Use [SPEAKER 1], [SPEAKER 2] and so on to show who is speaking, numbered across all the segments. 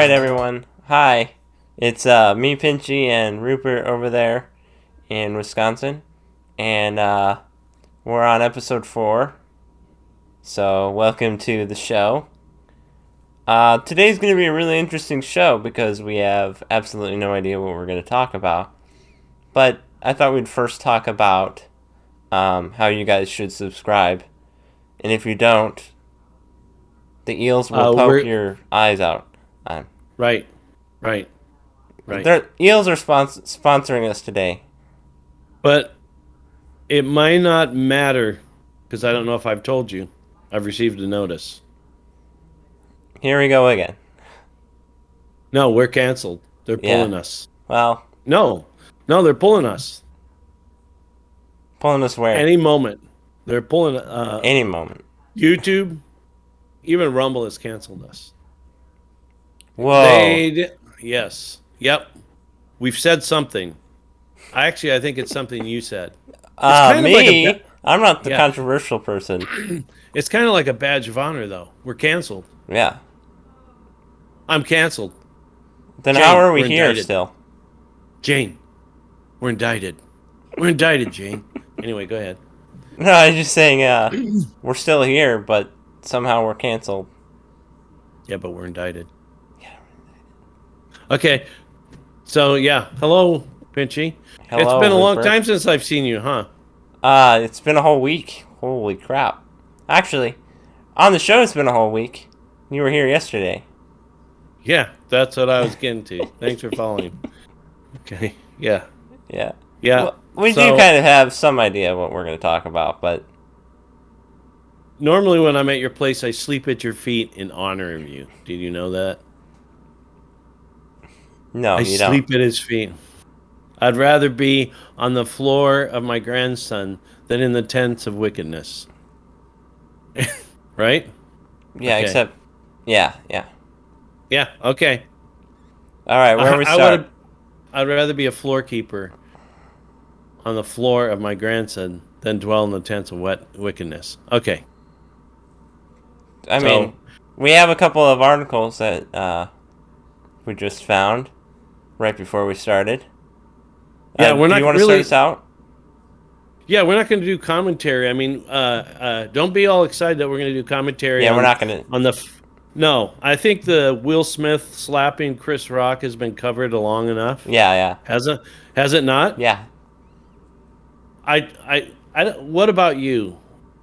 [SPEAKER 1] right, everyone. Hi. It's me, Pinchy, and Rupert over there in Wisconsin. And we're on episode 4. So, welcome to the show. Today's going to be a really interesting show because we have absolutely no idea what we're going to talk about. But I thought we'd first talk about how you guys should subscribe. And if you don't, the eels will poke your eyes out.
[SPEAKER 2] Right.
[SPEAKER 1] Eels are sponsoring us today.
[SPEAKER 2] But it might not matter because I don't know if I've told you. I've received a notice.
[SPEAKER 1] Here we go again.
[SPEAKER 2] No, we're canceled. They're pulling us.
[SPEAKER 1] Well,
[SPEAKER 2] No, they're pulling us.
[SPEAKER 1] Pulling us where?
[SPEAKER 2] Any moment. They're pulling
[SPEAKER 1] Any moment.
[SPEAKER 2] YouTube, even Rumble has canceled us.
[SPEAKER 1] Whoa.
[SPEAKER 2] Yes. Yep. We've said something. I think it's something you said.
[SPEAKER 1] Me? I'm not the controversial person.
[SPEAKER 2] It's kind of like a badge of honor, though. We're canceled.
[SPEAKER 1] Yeah.
[SPEAKER 2] I'm canceled.
[SPEAKER 1] Then
[SPEAKER 2] Jane,
[SPEAKER 1] how are we here
[SPEAKER 2] indicted.
[SPEAKER 1] still?
[SPEAKER 2] Jane, we're indicted. We're indicted, Jane. Anyway, go ahead.
[SPEAKER 1] No, I was just saying we're still here, but somehow we're canceled.
[SPEAKER 2] Yeah, but we're indicted. Yeah. Okay. So, hello, Pinchy.
[SPEAKER 1] Hello,
[SPEAKER 2] it's been a long
[SPEAKER 1] Rupert.
[SPEAKER 2] time since I've seen you, huh?
[SPEAKER 1] It's been a whole week. Holy crap. Actually, on the show it's been a whole week. You were here yesterday.
[SPEAKER 2] Yeah, that's what I was getting to. Thanks for following. Okay. Yeah.
[SPEAKER 1] Yeah.
[SPEAKER 2] Well,
[SPEAKER 1] we do kind of have some idea what we're going to talk about, but
[SPEAKER 2] normally when I'm at your place, I sleep at your feet in honor of you. Did you know that?
[SPEAKER 1] No, you don't.
[SPEAKER 2] I sleep at his feet. I'd rather be on the floor of my grandson than in the tents of wickedness. Right?
[SPEAKER 1] Yeah,
[SPEAKER 2] okay.
[SPEAKER 1] Except... Yeah.
[SPEAKER 2] Yeah, okay.
[SPEAKER 1] All right, where we start?
[SPEAKER 2] I'd rather be a floor keeper on the floor of my grandson than dwell in the tents of wickedness. Okay.
[SPEAKER 1] I mean, we have a couple of articles that we just found right before we started.
[SPEAKER 2] Yeah, we're not.
[SPEAKER 1] Do you want to start us out?
[SPEAKER 2] Yeah, we're not going to do commentary. I mean, don't be all excited that we're going to do commentary.
[SPEAKER 1] Yeah, we're not going to.
[SPEAKER 2] No, I think the Will Smith slapping Chris Rock has been covered long enough.
[SPEAKER 1] Yeah.
[SPEAKER 2] Has it not?
[SPEAKER 1] Yeah.
[SPEAKER 2] What about you?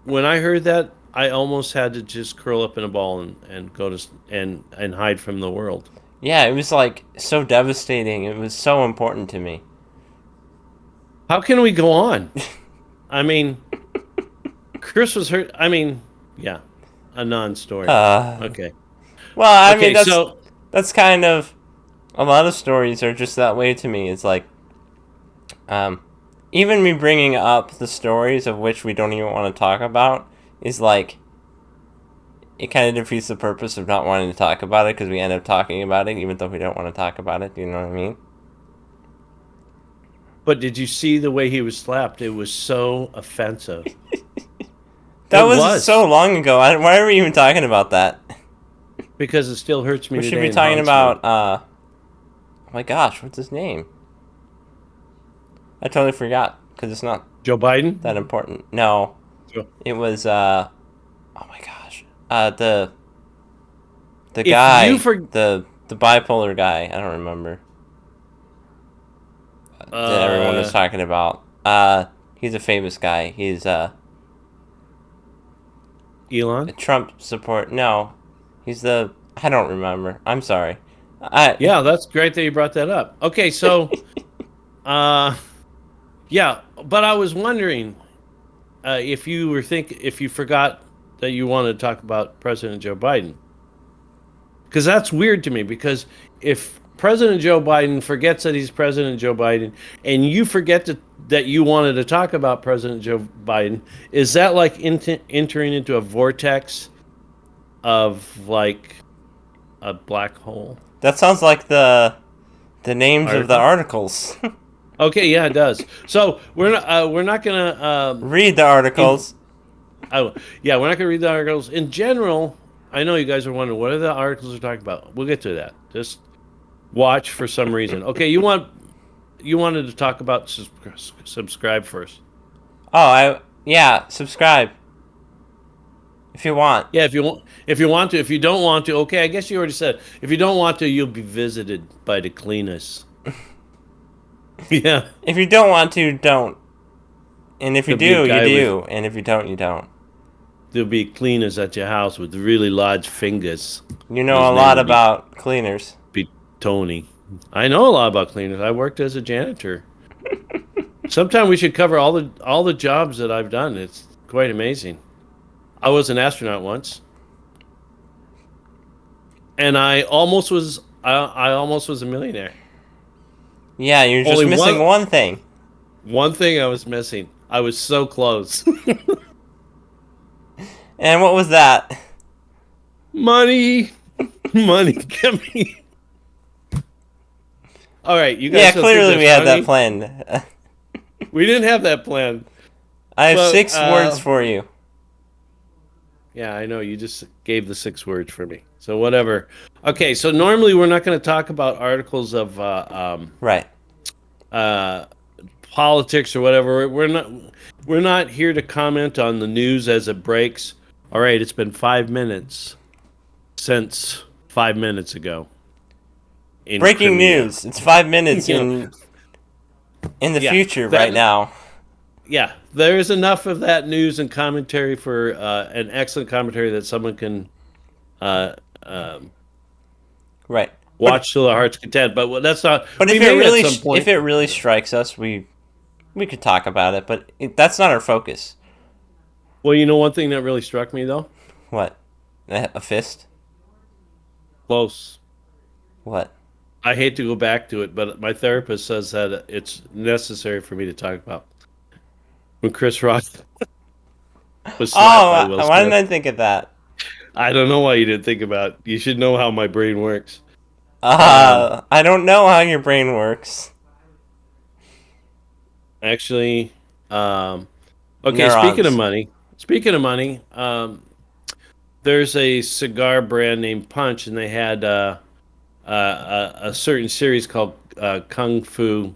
[SPEAKER 2] When I heard that, I almost had to just curl up in a ball and go to and hide from the world.
[SPEAKER 1] Yeah, it was like so devastating. It was so important to me.
[SPEAKER 2] How can we go on? I mean, Chris was hurt. I mean, yeah, a non-story. Okay.
[SPEAKER 1] Well, I mean, that's kind of a lot of stories are just that way to me. It's like, even me bringing up the stories of which we don't even want to talk about is like, it kind of defeats the purpose of not wanting to talk about it because we end up talking about it even though we don't want to talk about it. Do you know what I mean?
[SPEAKER 2] But did you see the way he was slapped? It was so offensive.
[SPEAKER 1] That was so long ago. Why are we even talking about that?
[SPEAKER 2] Because it still hurts me.
[SPEAKER 1] We should be talking about, oh my gosh, what's his name? I totally forgot, because it's not
[SPEAKER 2] Joe Biden?
[SPEAKER 1] That important. No. It was, oh my gosh. The guy, the bipolar guy, I don't remember. That everyone was talking about. He's a famous guy. He's,
[SPEAKER 2] Elon?
[SPEAKER 1] Trump support. No. He's I don't remember. I'm sorry.
[SPEAKER 2] Yeah, that's great that you brought that up. Okay, so, yeah, but I was wondering if you forgot that you wanted to talk about President Joe Biden, because that's weird to me. Because if President Joe Biden forgets that he's President Joe Biden, and you forget that you wanted to talk about President Joe Biden, is that like entering into a vortex of like a black hole?
[SPEAKER 1] That sounds like the names of the articles.
[SPEAKER 2] Okay, yeah, it does. So we're not gonna
[SPEAKER 1] read the articles.
[SPEAKER 2] We're not gonna read the articles. In general, I know you guys are wondering what are the articles we're talking about. We'll get to that. Just watch for some reason. Okay, you wanted to talk about subscribe first.
[SPEAKER 1] Oh, yeah, subscribe if you want.
[SPEAKER 2] Yeah, if you want to. If you don't want to, okay, I guess you already said. If you don't want to, you'll be visited by the cleaners. Yeah.
[SPEAKER 1] If you don't want to, don't. And if you
[SPEAKER 2] There'll be
[SPEAKER 1] do,
[SPEAKER 2] a
[SPEAKER 1] you
[SPEAKER 2] guy
[SPEAKER 1] do.
[SPEAKER 2] with
[SPEAKER 1] And if you don't, you don't.
[SPEAKER 2] there'll be cleaners at your house with really large fingers.
[SPEAKER 1] You know
[SPEAKER 2] His
[SPEAKER 1] a
[SPEAKER 2] name
[SPEAKER 1] lot
[SPEAKER 2] will
[SPEAKER 1] about cleaners.
[SPEAKER 2] be Tony. I know a lot about cleaners. I worked as a janitor. Sometime we should cover all the jobs that I've done. It's quite amazing. I was an astronaut once, and I almost was a millionaire.
[SPEAKER 1] Yeah, you're just
[SPEAKER 2] Only
[SPEAKER 1] missing one thing.
[SPEAKER 2] one thing I was missing. I was so close.
[SPEAKER 1] And what was that?
[SPEAKER 2] Money, money, get me. All right, you guys.
[SPEAKER 1] Yeah,
[SPEAKER 2] don't
[SPEAKER 1] clearly
[SPEAKER 2] think
[SPEAKER 1] we
[SPEAKER 2] that's
[SPEAKER 1] had that
[SPEAKER 2] funny?
[SPEAKER 1] planned.
[SPEAKER 2] We didn't have that plan.
[SPEAKER 1] I have
[SPEAKER 2] Well,
[SPEAKER 1] 6 words for you.
[SPEAKER 2] Yeah, I know. You just gave the 6 words for me. So whatever. Okay, so normally we're not going to talk about articles of
[SPEAKER 1] Right.
[SPEAKER 2] politics or whatever. We're not here to comment on the news as it breaks. All right, it's been 5 minutes since 5 minutes ago. In
[SPEAKER 1] Breaking
[SPEAKER 2] Crimea.
[SPEAKER 1] news. It's 5 minutes
[SPEAKER 2] Yeah.
[SPEAKER 1] in the
[SPEAKER 2] Yeah,
[SPEAKER 1] future
[SPEAKER 2] that-
[SPEAKER 1] right now.
[SPEAKER 2] Yeah, there is enough of that news and commentary for an excellent commentary that someone can
[SPEAKER 1] Right.
[SPEAKER 2] watch till their heart's content. But that's not.
[SPEAKER 1] But
[SPEAKER 2] we
[SPEAKER 1] if it
[SPEAKER 2] may
[SPEAKER 1] really
[SPEAKER 2] at some point.
[SPEAKER 1] if it really strikes us, we could talk about it, but that's not our focus.
[SPEAKER 2] Well, you know one thing that really struck me though.
[SPEAKER 1] What? A fist?
[SPEAKER 2] Close.
[SPEAKER 1] What?
[SPEAKER 2] I hate to go back to it, but my therapist says that it's necessary for me to talk about when Chris Rock was slapped by Will
[SPEAKER 1] Why didn't
[SPEAKER 2] Smith.
[SPEAKER 1] I think of that?
[SPEAKER 2] I don't know why you didn't think about it. You should know how my brain works.
[SPEAKER 1] I don't know how your brain works.
[SPEAKER 2] Actually, okay.
[SPEAKER 1] Neurons.
[SPEAKER 2] Speaking of money, there's a cigar brand named Punch, and they had a certain series called Kung Fu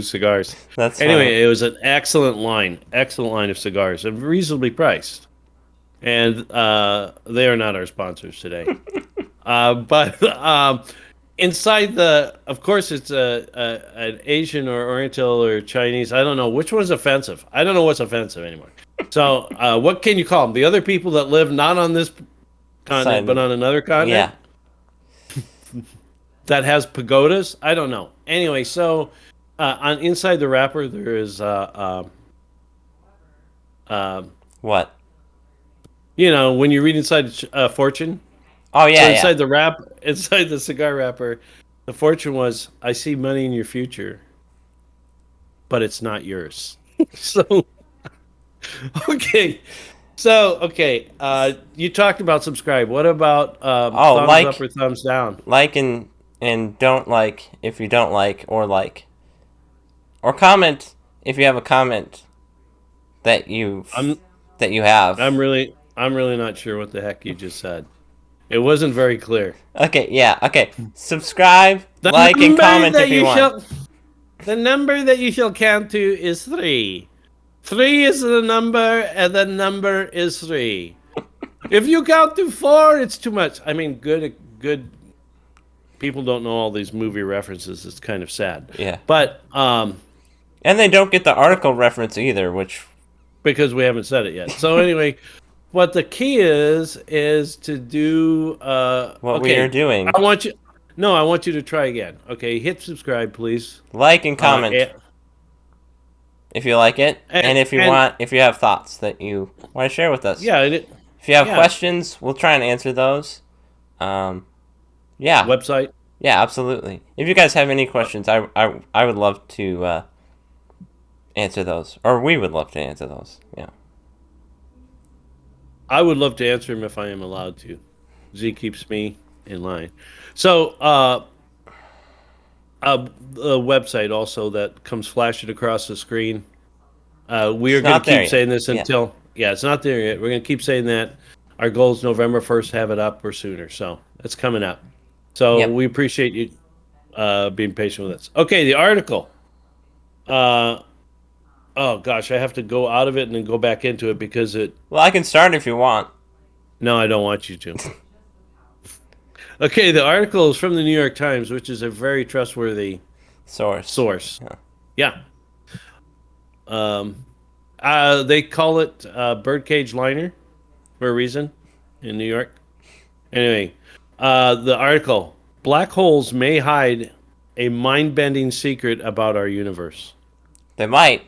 [SPEAKER 2] cigars.
[SPEAKER 1] That's
[SPEAKER 2] Anyway,
[SPEAKER 1] funny.
[SPEAKER 2] it was an excellent line of cigars, and reasonably priced. And they are not our sponsors today. But inside of course, it's an Asian or Oriental or Chinese. I don't know which one's offensive. I don't know what's offensive anymore. So, what can you call them? The other people that live not on this continent but on another continent
[SPEAKER 1] Yeah.
[SPEAKER 2] that has pagodas? I don't know. Anyway, so on inside the wrapper there is
[SPEAKER 1] What?
[SPEAKER 2] when you read inside Fortune.
[SPEAKER 1] Oh yeah,
[SPEAKER 2] So
[SPEAKER 1] yeah.
[SPEAKER 2] inside the cigar wrapper, the fortune was, I see money in your future, but it's not yours. So, okay. So, okay. You talked about subscribe. What about thumbs
[SPEAKER 1] like-
[SPEAKER 2] up or thumbs down?
[SPEAKER 1] Like and don't like if you don't like, or like. Or comment if you have a comment that you have.
[SPEAKER 2] I'm really not sure what the heck you just said. It wasn't very clear.
[SPEAKER 1] Okay, yeah, okay. Subscribe,
[SPEAKER 2] The
[SPEAKER 1] like, and
[SPEAKER 2] number
[SPEAKER 1] comment
[SPEAKER 2] that
[SPEAKER 1] if you want.
[SPEAKER 2] The number that you shall count to is 3. 3 is the number, and the number is 3. If you count to 4, it's too much. I mean, good. People don't know all these movie references. It's kind of sad.
[SPEAKER 1] Yeah.
[SPEAKER 2] But
[SPEAKER 1] And they don't get the article reference either, which
[SPEAKER 2] because we haven't said it yet. So anyway, what the key is to do
[SPEAKER 1] what we are doing.
[SPEAKER 2] I want you to try again. Okay, hit subscribe, please.
[SPEAKER 1] Like and comment if you like it, and if you have thoughts that you want to share with us.
[SPEAKER 2] Yeah.
[SPEAKER 1] If you have questions, we'll try and answer those. Yeah.
[SPEAKER 2] Website.
[SPEAKER 1] Yeah, absolutely. If you guys have any questions, I would love to answer those, or we would love to answer those. Yeah.
[SPEAKER 2] I would love to answer him if I am allowed to. Z keeps me in line. So, the website also that comes flashing across the screen. We are going to keep saying this until... Yeah, it's not there yet. We're going to keep saying that Our goal is November 1st, have it up or sooner. So it's coming up. So
[SPEAKER 1] Yep.
[SPEAKER 2] we appreciate you being patient with us. Okay, the article. Uh, oh gosh, I have to go out of it and then go back into it because it.
[SPEAKER 1] Well, I can start if you want.
[SPEAKER 2] No, I don't want you to. Okay, the article is from the New York Times, which is a very trustworthy
[SPEAKER 1] Source.
[SPEAKER 2] source.
[SPEAKER 1] Yeah.
[SPEAKER 2] Yeah. Um, they call it birdcage liner for a reason in New York. Anyway, the article: Black holes may hide a mind-bending secret about our universe.
[SPEAKER 1] They might.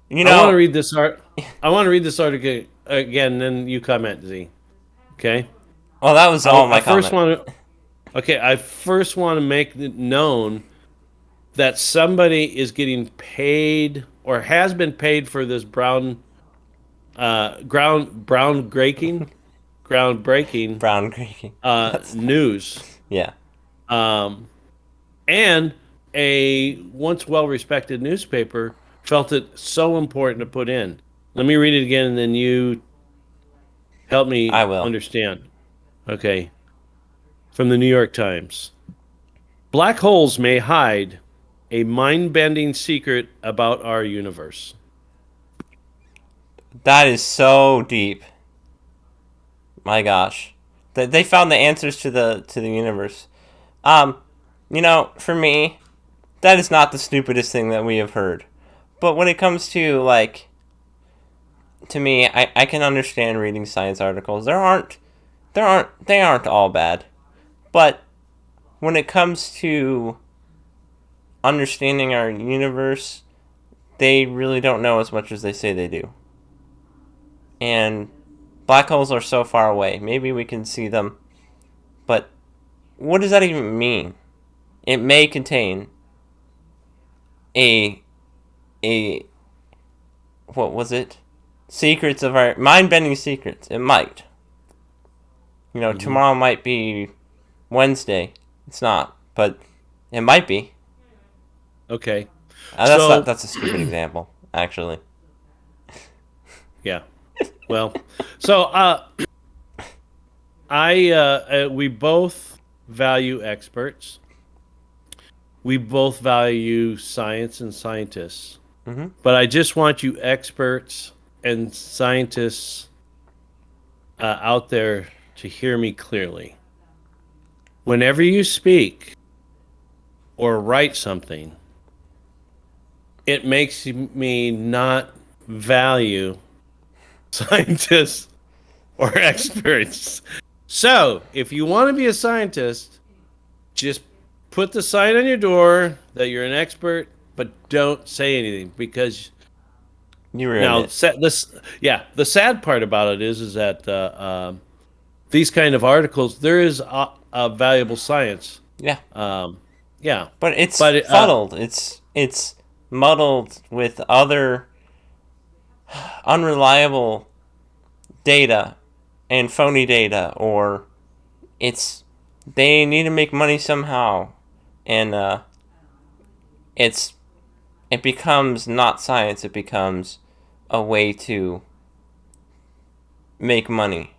[SPEAKER 1] You
[SPEAKER 2] I want to
[SPEAKER 1] know.
[SPEAKER 2] read this art. I want to read this article again, then you comment, Z. Okay.
[SPEAKER 1] Well, that was all my comment.
[SPEAKER 2] I first want to make it known that somebody is getting paid or has been paid for this groundbreaking
[SPEAKER 1] Brown Creek. That's
[SPEAKER 2] news.
[SPEAKER 1] yeah.
[SPEAKER 2] Um, and a once well-respected newspaper felt it so important to put in. Let me read it again, and then you help
[SPEAKER 1] I
[SPEAKER 2] me
[SPEAKER 1] will.
[SPEAKER 2] understand. Okay. From the New York Times. Black holes may hide a mind-bending secret about our universe.
[SPEAKER 1] That is so deep. My gosh, they found the answers to the universe. Um, for me, that is not the stupidest thing that we have heard. But when it comes to like, to me, I can understand reading science articles. They aren't all bad. But when it comes to understanding our universe, they really don't know as much as they say they do. And black holes are so far away. Maybe we can see them, but what does that even mean? It may contain a a what was it? Secrets of our mind-bending secrets. It might. Tomorrow might be Wednesday. It's not, but it might be.
[SPEAKER 2] Okay. So,
[SPEAKER 1] That's a stupid example, actually.
[SPEAKER 2] yeah. Well, so we both value experts. We both value science and scientists.
[SPEAKER 1] Mm-hmm.
[SPEAKER 2] But I just want you experts and scientists out there to hear me clearly. Whenever you speak or write something, it makes me not value scientists or experts. So, if you want to be a scientist, just put the sign on your door that you're an expert, but don't say anything because
[SPEAKER 1] You ruined
[SPEAKER 2] now
[SPEAKER 1] it.
[SPEAKER 2] the sad part about it is that these kind of articles there is a valuable science.
[SPEAKER 1] Yeah.
[SPEAKER 2] Um, yeah,
[SPEAKER 1] But it's
[SPEAKER 2] but
[SPEAKER 1] fuddled. It's muddled with other unreliable data and phony data, or it's they need to make money somehow, and it's it becomes not science. It becomes a way to make money.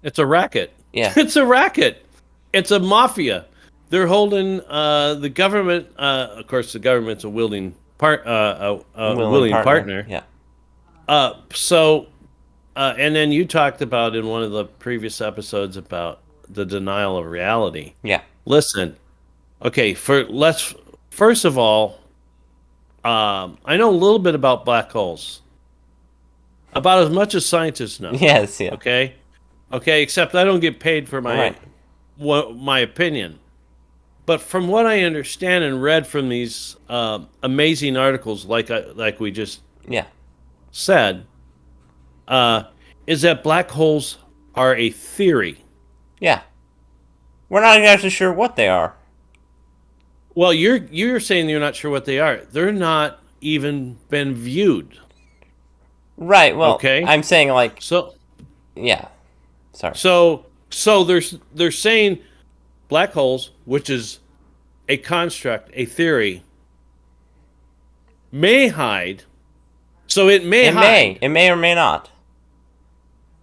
[SPEAKER 2] it's a racket.
[SPEAKER 1] Yeah,
[SPEAKER 2] It's a racket. It's a mafia. They're holding the government. Of course, the government's a
[SPEAKER 1] willing
[SPEAKER 2] willing
[SPEAKER 1] partner.
[SPEAKER 2] partner.
[SPEAKER 1] Yeah,
[SPEAKER 2] And then you talked about in one of the previous episodes about the denial of reality.
[SPEAKER 1] yeah,
[SPEAKER 2] Listen, okay, first of all, I know a little bit about black holes, about as much as scientists know.
[SPEAKER 1] yes, yeah.
[SPEAKER 2] Okay, okay, except I don't get paid for
[SPEAKER 1] Right.
[SPEAKER 2] my opinion. But from what I understand and read from these amazing articles, like we just
[SPEAKER 1] Yeah,
[SPEAKER 2] said, uh, is that black holes are a theory.
[SPEAKER 1] yeah. We're not actually sure what they are.
[SPEAKER 2] Well, you're saying you're not sure what they are. They're not even been viewed.
[SPEAKER 1] Right. Well,
[SPEAKER 2] Okay,
[SPEAKER 1] I'm saying like,
[SPEAKER 2] so
[SPEAKER 1] yeah. Sorry.
[SPEAKER 2] they're saying black holes, which is a construct, a theory, may hide. So it may
[SPEAKER 1] It may.
[SPEAKER 2] hide.
[SPEAKER 1] It may or may not.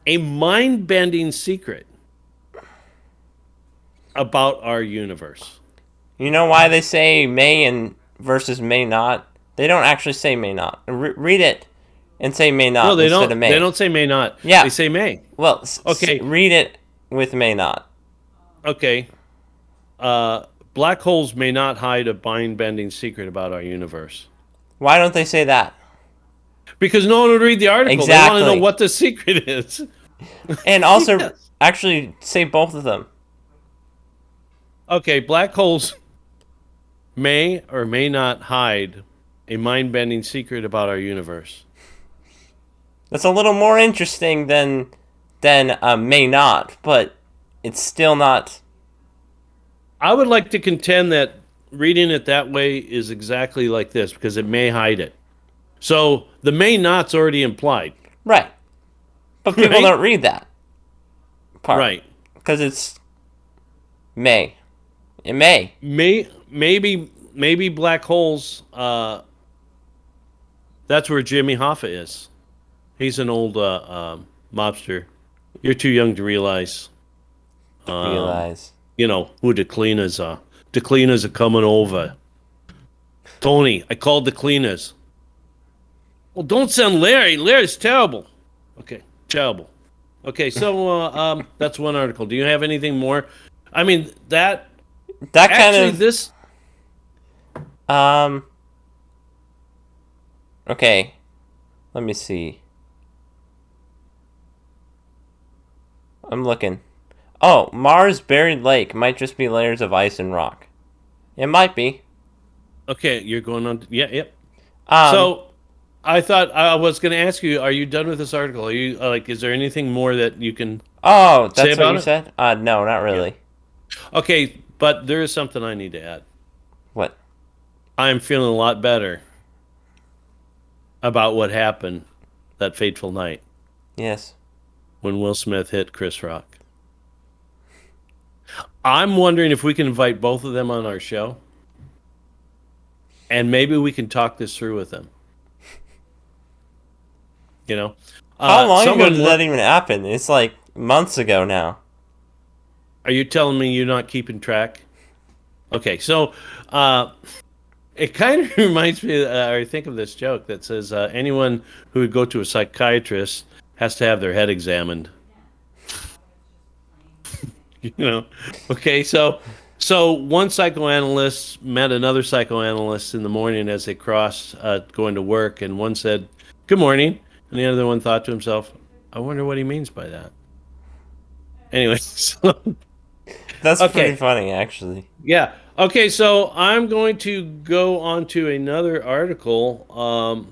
[SPEAKER 2] A mind-bending secret about our universe.
[SPEAKER 1] You know why they say may and versus may not? They don't actually say may not. Read it and say may
[SPEAKER 2] No,
[SPEAKER 1] not
[SPEAKER 2] they
[SPEAKER 1] instead of
[SPEAKER 2] don't. They
[SPEAKER 1] may.
[SPEAKER 2] don't say may not. They
[SPEAKER 1] Yeah.
[SPEAKER 2] say may.
[SPEAKER 1] Well,
[SPEAKER 2] Okay.
[SPEAKER 1] read it with may not.
[SPEAKER 2] Okay. Black holes may not hide a mind-bending secret about our universe.
[SPEAKER 1] Why don't they say that?
[SPEAKER 2] Because no one would read the article. They want to know
[SPEAKER 1] Exactly.
[SPEAKER 2] what the secret is.
[SPEAKER 1] And also,
[SPEAKER 2] Yes.
[SPEAKER 1] actually, say both of them.
[SPEAKER 2] Okay, black holes may or may not hide a mind-bending secret about our universe.
[SPEAKER 1] That's a little more interesting than may not, but it's still not.
[SPEAKER 2] I would like to contend that reading it that way is exactly like this because it may hide it. So the may not's already implied,
[SPEAKER 1] Right. But people
[SPEAKER 2] right?
[SPEAKER 1] don't read that part.
[SPEAKER 2] Right.
[SPEAKER 1] Because it's may. It may.
[SPEAKER 2] Maybe black holes. That's where Jimmy Hoffa is. He's an old mobster. You're too young to realize.
[SPEAKER 1] Realize.
[SPEAKER 2] You know who the cleaners are. The cleaners are coming over. Tony, I called the cleaners. Well, don't send Larry. Larry's terrible. Okay, terrible. Okay, so that's one article. Do you have anything more? I mean that
[SPEAKER 1] That kind
[SPEAKER 2] actually
[SPEAKER 1] of.
[SPEAKER 2] this.
[SPEAKER 1] Um. Okay. Let me see. I'm looking. Oh, Mars buried lake might just be layers of ice and rock. It might be.
[SPEAKER 2] Okay, you're going on. Yeah, yep.
[SPEAKER 1] Um.
[SPEAKER 2] So I thought I was going to ask you: are you done with this article? Are you like? Is there anything more that you can
[SPEAKER 1] Oh,
[SPEAKER 2] say
[SPEAKER 1] that's what
[SPEAKER 2] about
[SPEAKER 1] you
[SPEAKER 2] it?
[SPEAKER 1] said? No, not
[SPEAKER 2] Yeah.
[SPEAKER 1] really.
[SPEAKER 2] Okay, but there is something I need to add.
[SPEAKER 1] What?
[SPEAKER 2] I'm feeling a lot better about what happened that fateful night
[SPEAKER 1] Yes.
[SPEAKER 2] when Will Smith hit Chris Rock. I'm wondering if we can invite both of them on our show, and maybe we can talk this through with them. You know,
[SPEAKER 1] How long ago
[SPEAKER 2] someone.
[SPEAKER 1] did that even happen? It's like months ago now.
[SPEAKER 2] Are you telling me you're not keeping track? Okay, so it kind of reminds me, I think of this joke that says anyone who would go to a psychiatrist has to have their head examined. You know, okay, so one psychoanalyst met another psychoanalyst in the morning as they crossed going to work, and one said, "Good morning," and the other one thought to himself, "I wonder what he means by that." Anyway, so
[SPEAKER 1] That's pretty
[SPEAKER 2] okay.
[SPEAKER 1] funny, actually.
[SPEAKER 2] Yeah. Okay, so I'm going to go on to another article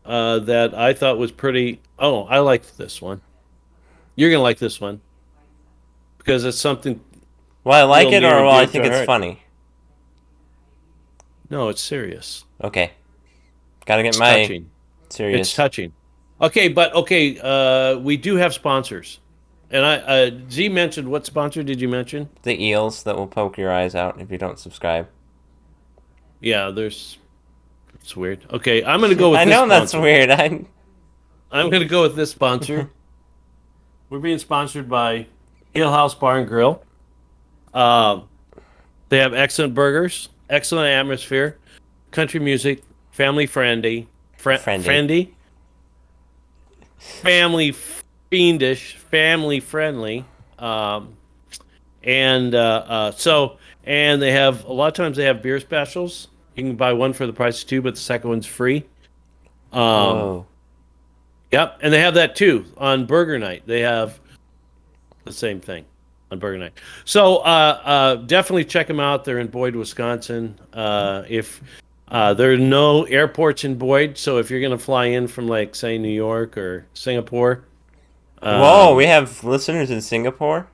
[SPEAKER 2] that I thought was pretty. Oh, I liked this one. You're going to like this one because it's something
[SPEAKER 1] Will I like
[SPEAKER 2] real
[SPEAKER 1] it
[SPEAKER 2] near
[SPEAKER 1] or
[SPEAKER 2] and
[SPEAKER 1] will I
[SPEAKER 2] dear to
[SPEAKER 1] think
[SPEAKER 2] our
[SPEAKER 1] it's
[SPEAKER 2] heart.
[SPEAKER 1] funny?
[SPEAKER 2] No, it's serious.
[SPEAKER 1] Okay. Gotta get
[SPEAKER 2] It's
[SPEAKER 1] my
[SPEAKER 2] touching. It's
[SPEAKER 1] serious.
[SPEAKER 2] touching. Okay, but okay, we do have sponsors. And Z mentioned, what sponsor did you mention?
[SPEAKER 1] The eels that will poke your eyes out if you don't subscribe.
[SPEAKER 2] Yeah, it's weird. Okay, I'm going to go with
[SPEAKER 1] I
[SPEAKER 2] this
[SPEAKER 1] know that's
[SPEAKER 2] sponsor.
[SPEAKER 1] weird.
[SPEAKER 2] I'm going to go with this sponsor. We're being sponsored by Hill House Bar and Grill. Uh, they have excellent burgers, excellent atmosphere, country music, family friendly,
[SPEAKER 1] Friendly.
[SPEAKER 2] family fiendish, family friendly, and they have a lot of times they have beer specials. You can buy one for the price of two, but the second one's free.
[SPEAKER 1] Whoa.
[SPEAKER 2] Yep, and they have that too on Burger Night. They have the same thing on Burger Night. So definitely check them out. They're in Boyd, Wisconsin. If there are no airports in Boyd, so if you're going to fly in from like say New York or Singapore,
[SPEAKER 1] Whoa, we have listeners in Singapore?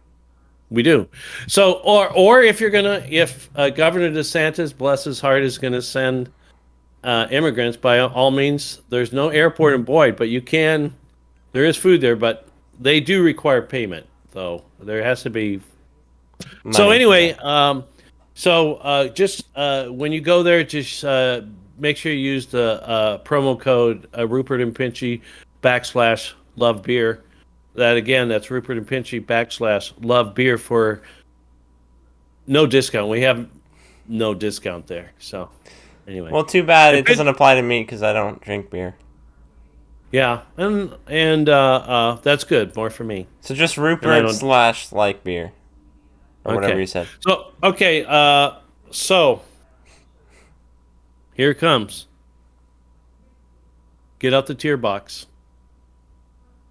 [SPEAKER 2] we do. So or if you're gonna if Governor DeSantis, bless his heart, is going to send immigrants, by all means, there's no airport in Boyd, but you can. There is food there, but they do require payment, though. There has to be. So
[SPEAKER 1] Money.
[SPEAKER 2] anyway,
[SPEAKER 1] Yeah.
[SPEAKER 2] just when you go there, just make sure you use the promo code Rupert and Pinchy /love beer. That again, that's Rupert and Pinchy / love beer for no discount. We have no discount there. So anyway,
[SPEAKER 1] Well, too bad
[SPEAKER 2] and
[SPEAKER 1] it doesn't apply to me because I don't drink beer.
[SPEAKER 2] yeah, and that's good. More for me.
[SPEAKER 1] So just
[SPEAKER 2] And I
[SPEAKER 1] Rupert
[SPEAKER 2] don't.
[SPEAKER 1] slash like beer or whatever
[SPEAKER 2] Okay.
[SPEAKER 1] you said.
[SPEAKER 2] So okay. So here it comes. Get out the tier box.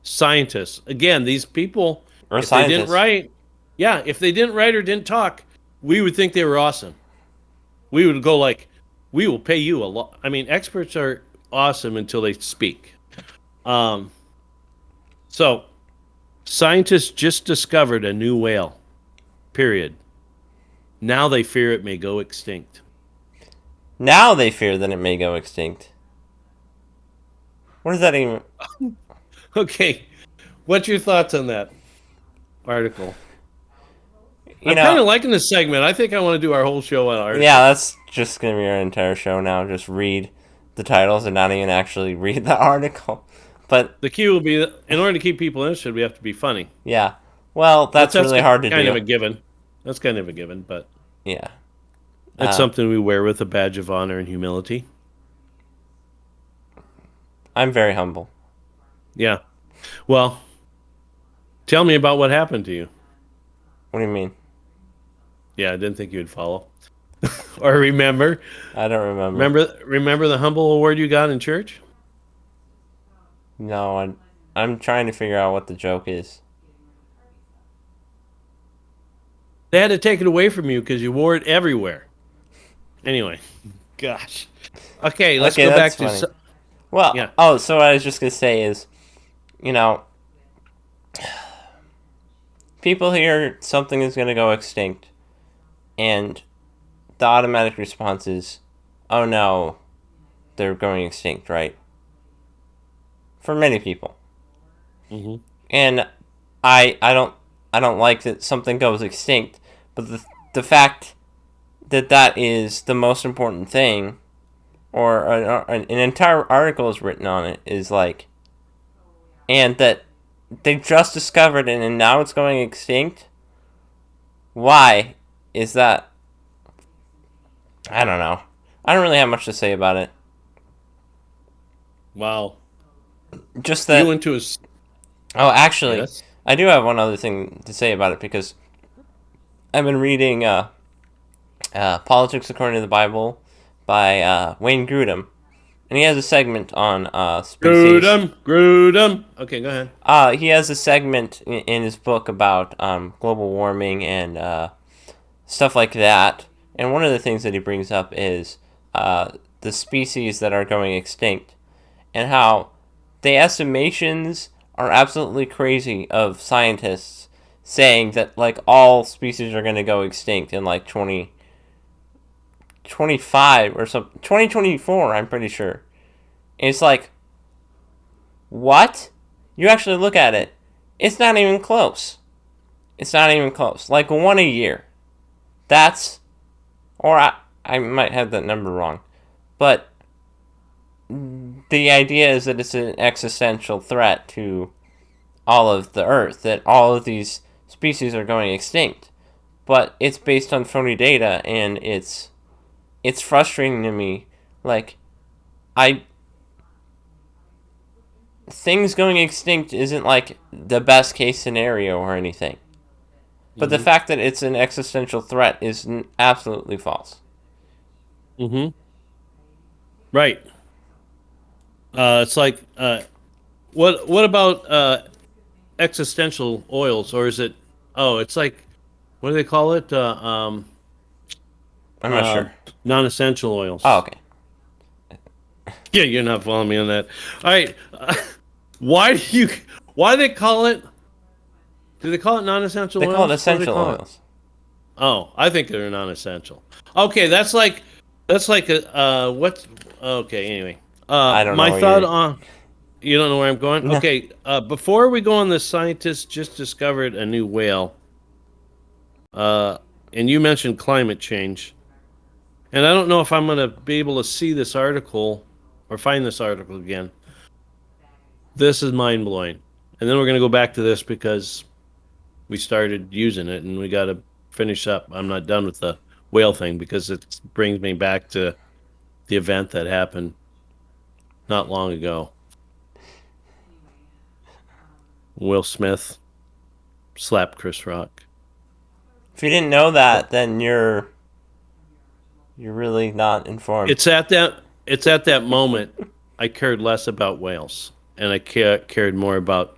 [SPEAKER 2] Scientists. Again, these people,
[SPEAKER 1] Or
[SPEAKER 2] if they didn't
[SPEAKER 1] scientist.
[SPEAKER 2] write, yeah, if they didn't write or didn't talk, we would think they were awesome. We would go like, we will pay you a lot. I mean, experts are awesome until they speak. Um, so scientists just discovered a new whale. Period. Now they fear it may go extinct.
[SPEAKER 1] Now they fear that it may go extinct. What does that even?
[SPEAKER 2] Okay, what's your thoughts on that article?
[SPEAKER 1] You
[SPEAKER 2] I'm kind
[SPEAKER 1] know,
[SPEAKER 2] of liking this segment. I think I want to do our whole show on
[SPEAKER 1] yeah,
[SPEAKER 2] articles.
[SPEAKER 1] that's just gonna be our entire show now. Just read the titles and not even actually read the article. But
[SPEAKER 2] The key will be in order to keep people interested, we have to be funny.
[SPEAKER 1] yeah, well,
[SPEAKER 2] But
[SPEAKER 1] that's really hard to
[SPEAKER 2] kind of
[SPEAKER 1] do.
[SPEAKER 2] a given. That's kind of a given, but
[SPEAKER 1] Yeah.
[SPEAKER 2] it's
[SPEAKER 1] Uh,
[SPEAKER 2] something we wear with a badge of honor and humility.
[SPEAKER 1] I'm very humble.
[SPEAKER 2] Yeah. Well, tell me about what happened to you.
[SPEAKER 1] What do you mean?
[SPEAKER 2] Yeah, I didn't think you would follow or remember.
[SPEAKER 1] I don't remember.
[SPEAKER 2] Remember the humble award you got in church?
[SPEAKER 1] No, I'm trying to figure out what the joke is.
[SPEAKER 2] They had to take it away from you because you wore it everywhere. Anyway, gosh. Okay, let's
[SPEAKER 1] Okay,
[SPEAKER 2] go
[SPEAKER 1] that's
[SPEAKER 2] back to
[SPEAKER 1] funny. Well,
[SPEAKER 2] yeah.
[SPEAKER 1] oh, so what I was just gonna say is, you know, people hear something is gonna go extinct, and the automatic response is, "Oh no, they're going extinct," right? For many people,
[SPEAKER 2] Hmm.
[SPEAKER 1] and I I don't like that something goes extinct, but the fact that that is the most important thing, or an entire article is written on it, is like, and that they just discovered it and now it's going extinct. Why is that? I don't know. I don't really have much to say about it.
[SPEAKER 2] Wow.
[SPEAKER 1] Just
[SPEAKER 2] You
[SPEAKER 1] that.
[SPEAKER 2] went to a
[SPEAKER 1] Oh, actually,
[SPEAKER 2] yes.
[SPEAKER 1] I do have one other thing to say about it because I've been reading Politics According to the Bible by Wayne Grudem, and he has a segment on species.
[SPEAKER 2] Grudem. Okay, go ahead.
[SPEAKER 1] He has a segment in his book about global warming and stuff like that. And one of the things that he brings up is the species that are going extinct and how the estimations are absolutely crazy of scientists saying that like all species are going to go extinct in like 2025 or something, 2024, I'm pretty sure. And it's like, what? You actually look at it, it's not even close. It's not even close. Like one a year. That's, or I might have that number wrong. But the idea is that it's an existential threat to all of the Earth, that all of these species are going extinct. But it's based on phony data, and it's frustrating to me. Like, I things going extinct isn't like the best case scenario or anything. But the
[SPEAKER 2] Mm-hmm.
[SPEAKER 1] fact that it's an existential threat is absolutely false.
[SPEAKER 2] Mm-hmm. Right. It's like what about existential oils, or is it? Oh, it's like what do they call it?
[SPEAKER 1] I'm not
[SPEAKER 2] Uh,
[SPEAKER 1] sure.
[SPEAKER 2] non-essential
[SPEAKER 1] Oh,
[SPEAKER 2] oils.
[SPEAKER 1] okay.
[SPEAKER 2] Yeah, you're not following me on that. All right. Why do you? Why do they call it? Do they call it non-essential
[SPEAKER 1] They call it
[SPEAKER 2] oils? What do they
[SPEAKER 1] essential
[SPEAKER 2] call it?
[SPEAKER 1] oils.
[SPEAKER 2] Oh, I think they're non-essential. Okay, that's like a what? Okay, anyway.
[SPEAKER 1] I don't know
[SPEAKER 2] My
[SPEAKER 1] what
[SPEAKER 2] thought
[SPEAKER 1] you're.
[SPEAKER 2] on you don't know where I'm going.
[SPEAKER 1] No.
[SPEAKER 2] Okay, before we go on, the scientists just discovered a new whale. Uh, and you mentioned climate change, and I don't know if I'm going to be able to see this article or find this article again. This is mind blowing, and then we're going to go back to this because we started using it, and we got to finish up. I'm not done with the whale thing because it brings me back to the event that happened not long ago. Will Smith slapped Chris Rock.
[SPEAKER 1] If you didn't know that, then you're really not informed.
[SPEAKER 2] It's at that moment I cared less about whales, and I cared more about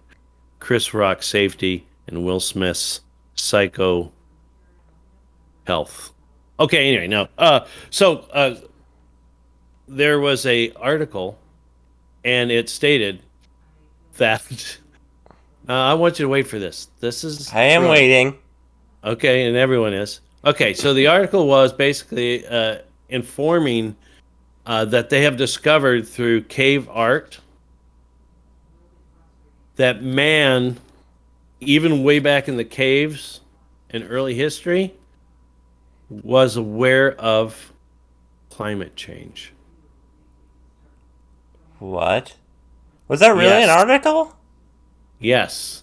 [SPEAKER 2] Chris Rock's safety and Will Smith's psycho health. Okay, anyway, no. So there was a article, and it stated that I want you to wait for this. This is
[SPEAKER 1] I am
[SPEAKER 2] thrilling.
[SPEAKER 1] waiting.
[SPEAKER 2] Okay, and everyone is. Okay, so the article was basically informing that they have discovered through cave art that man, even way back in the caves in early history, was aware of climate change.
[SPEAKER 1] What? Was that really an
[SPEAKER 2] Yes.
[SPEAKER 1] article?
[SPEAKER 2] Yes.